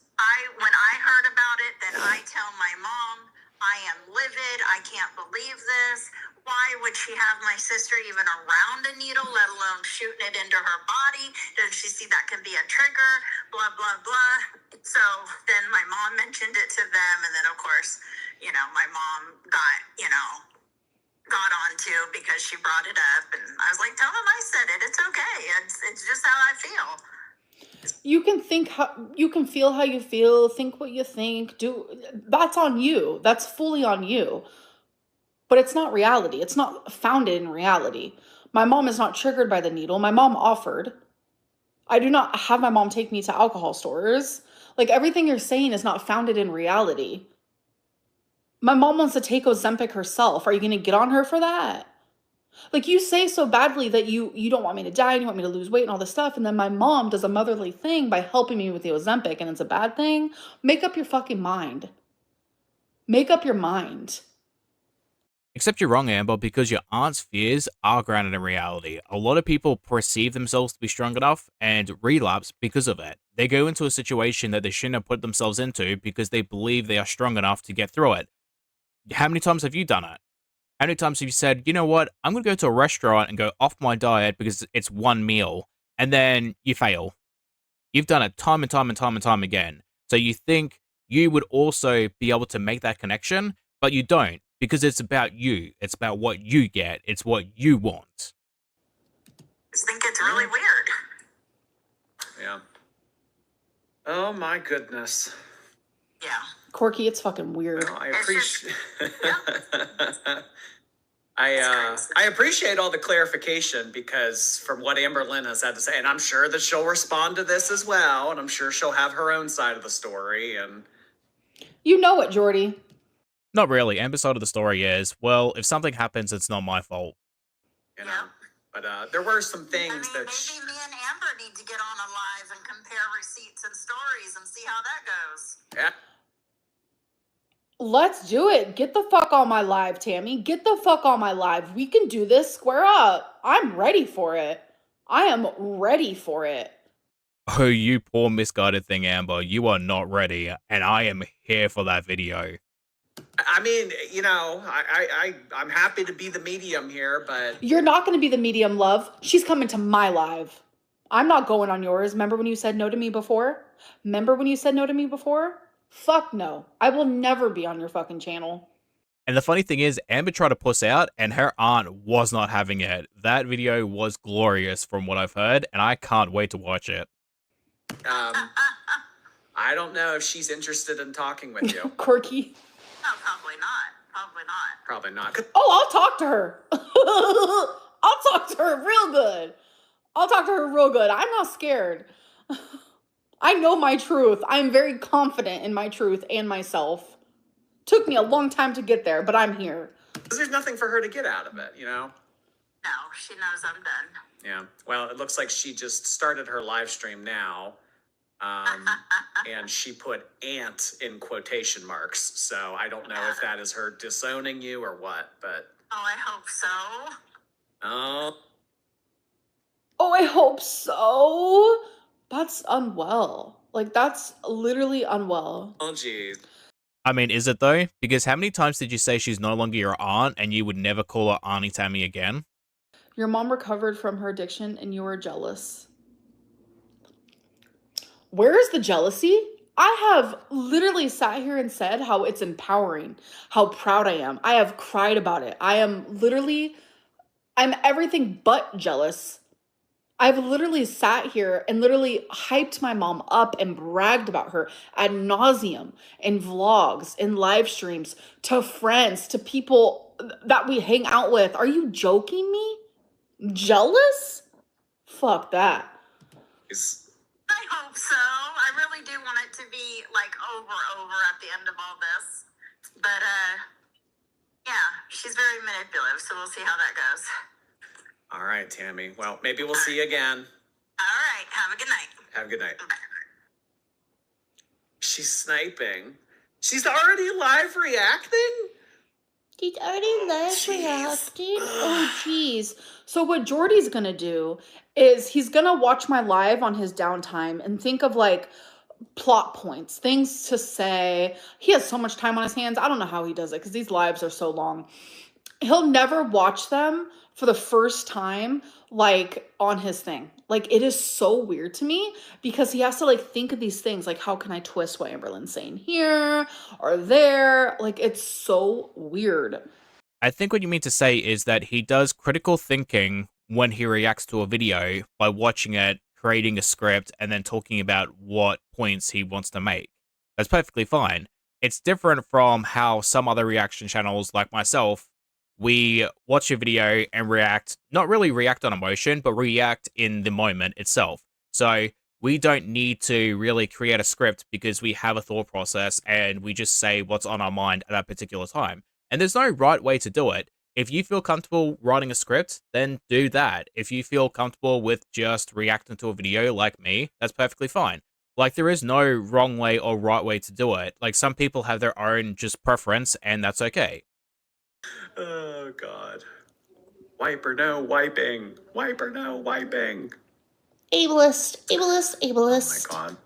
When I heard about it, then I tell my mom, I am livid. I can't believe this. Why would she have my sister even around a needle, let alone shooting it into her body? Does she see that can be a trigger? Blah, blah, blah. So then my mom mentioned it to them. And then, of course, my mom got on to because she brought it up. And I was like, tell them I said it. It's okay. It's just how I feel. You can feel how you feel, think what you think, that's on you. That's fully on you. But it's not reality. It's not founded in reality. My mom is not triggered by the needle. My mom offered. I do not have my mom take me to alcohol stores. Like, everything you're saying is not founded in reality. My mom wants to take Ozempic herself. Are you going to get on her for that? Like, you say so badly that you don't want me to die and you want me to lose weight and all this stuff. And then my mom does a motherly thing by helping me with the Ozempic and it's a bad thing. Make up your fucking mind. Make up your mind. Except you're wrong, Amber, because your aunt's fears are grounded in reality. A lot of people perceive themselves to be strong enough and relapse because of it. They go into a situation that they shouldn't have put themselves into because they believe they are strong enough to get through it. How many times have you done it? How many times have you said, you know what, I'm going to go to a restaurant and go off my diet because it's one meal, and then you fail? You've done it time and time and time and time again. So you think you would also be able to make that connection, but you don't, because it's about you. It's about what you get. It's what you want. I just think it's really weird. Yeah. Oh my goodness. Yeah. Corky, it's fucking weird. Well, I It's just- appreciate. I appreciate all the clarification, because from what Amberlynn has had to say, and I'm sure that she'll respond to this as well, and I'm sure she'll have her own side of the story. And You know it, Jordy. Not really. Amber's side of the story is, well, if something happens, it's not my fault. you know, but there were some things I mean, that. maybe me and Amber need to get on a live and compare receipts and stories and see how that goes. Yeah. Let's do it. Get the fuck on my live, Tammy. Get the fuck on my live. We can do this. Square up. I'm ready for it. I am ready for it. Oh, you poor misguided thing, Amber. You are not ready, and I am here for that video. I mean, you know, I'm happy to be the medium here, but You're not going to be the medium, love. She's coming to my live. I'm not going on yours. Remember when you said no to me before? Fuck no. I will never be on your fucking channel. And the funny thing is, Amber tried to puss out, and her aunt was not having it. That video was glorious from what I've heard, and I can't wait to watch it. I don't know if she's interested in talking with you. Quirky. No, probably not. Probably not. Probably not. Oh, I'll talk to her. I'll talk to her real good. I'm not scared. I know my truth. I'm very confident in my truth and myself. Took me a long time to get there, but I'm here. Because there's nothing for her to get out of it, you know? No, she knows I'm done. Yeah. Well, it looks like she just started her live stream now. And she put aunt in quotation marks. So I don't know if that is her disowning you or what, but. Oh, I hope so. Oh. Oh, I hope so. That's unwell. Like, that's literally unwell. Oh, geez. I mean, is it though? Because how many times did you say she's no longer your aunt, and you would never call her Auntie Tammy again? Your mom recovered from her addiction and you were jealous. Where is the jealousy? I have literally sat here and said how it's empowering, how proud I am. I have cried about it. I'm everything but jealous. I've literally sat here and literally hyped my mom up and bragged about her ad nauseum in vlogs, in live streams, to friends, to people that we hang out with. Are you joking me? Jealous? Fuck that. I hope so. I really do want it to be like over at the end of all this. But yeah, she's very manipulative, so we'll see how that goes. All right, Tammy. Well, maybe we'll see you again. All right, have a good night. Have a good night. Bye. She's sniping. She's already live reacting? She's already live Jeez. reacting. Oh, jeez. So what Jordy's gonna do is he's gonna watch my live on his downtime and think of like plot points, things to say. He has so much time on his hands. I don't know how he does it because these lives are so long. He'll never watch them for the first time like on his thing. Like, it is so weird to me because he has to like think of these things like, how can I twist what Amberlynn's saying here or there? Like, it's so weird. I think what you mean to say is that he does critical thinking when he reacts to a video by watching it, creating a script, and then talking about what points he wants to make. That's perfectly fine. It's different from how some other reaction channels like myself, we watch a video and react, not really react on emotion, but react in the moment itself. So we don't need to really create a script because we have a thought process and we just say what's on our mind at that particular time. And there's no right way to do it. If you feel comfortable writing a script, then do that. If you feel comfortable with just reacting to a video like me, that's perfectly fine. Like, there is no wrong way or right way to do it. Like, some people have their own just preference, and that's okay. Oh, God. Wiper, no wiping. Wiper, no wiping. Ableist. Oh, my God.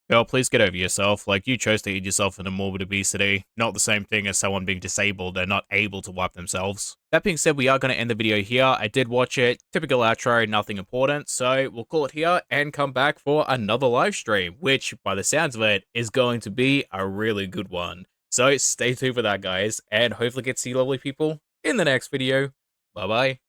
Girl, please get over yourself. Like, you chose to eat yourself into morbid obesity. Not the same thing as someone being disabled and not able to wipe themselves. That being said, we are going to end the video here. I did watch it. Typical outro, nothing important. So we'll call it here and come back for another live stream, which, by the sounds of it, is going to be a really good one. So stay tuned for that, guys. And hopefully get to see lovely people in the next video. Bye-bye.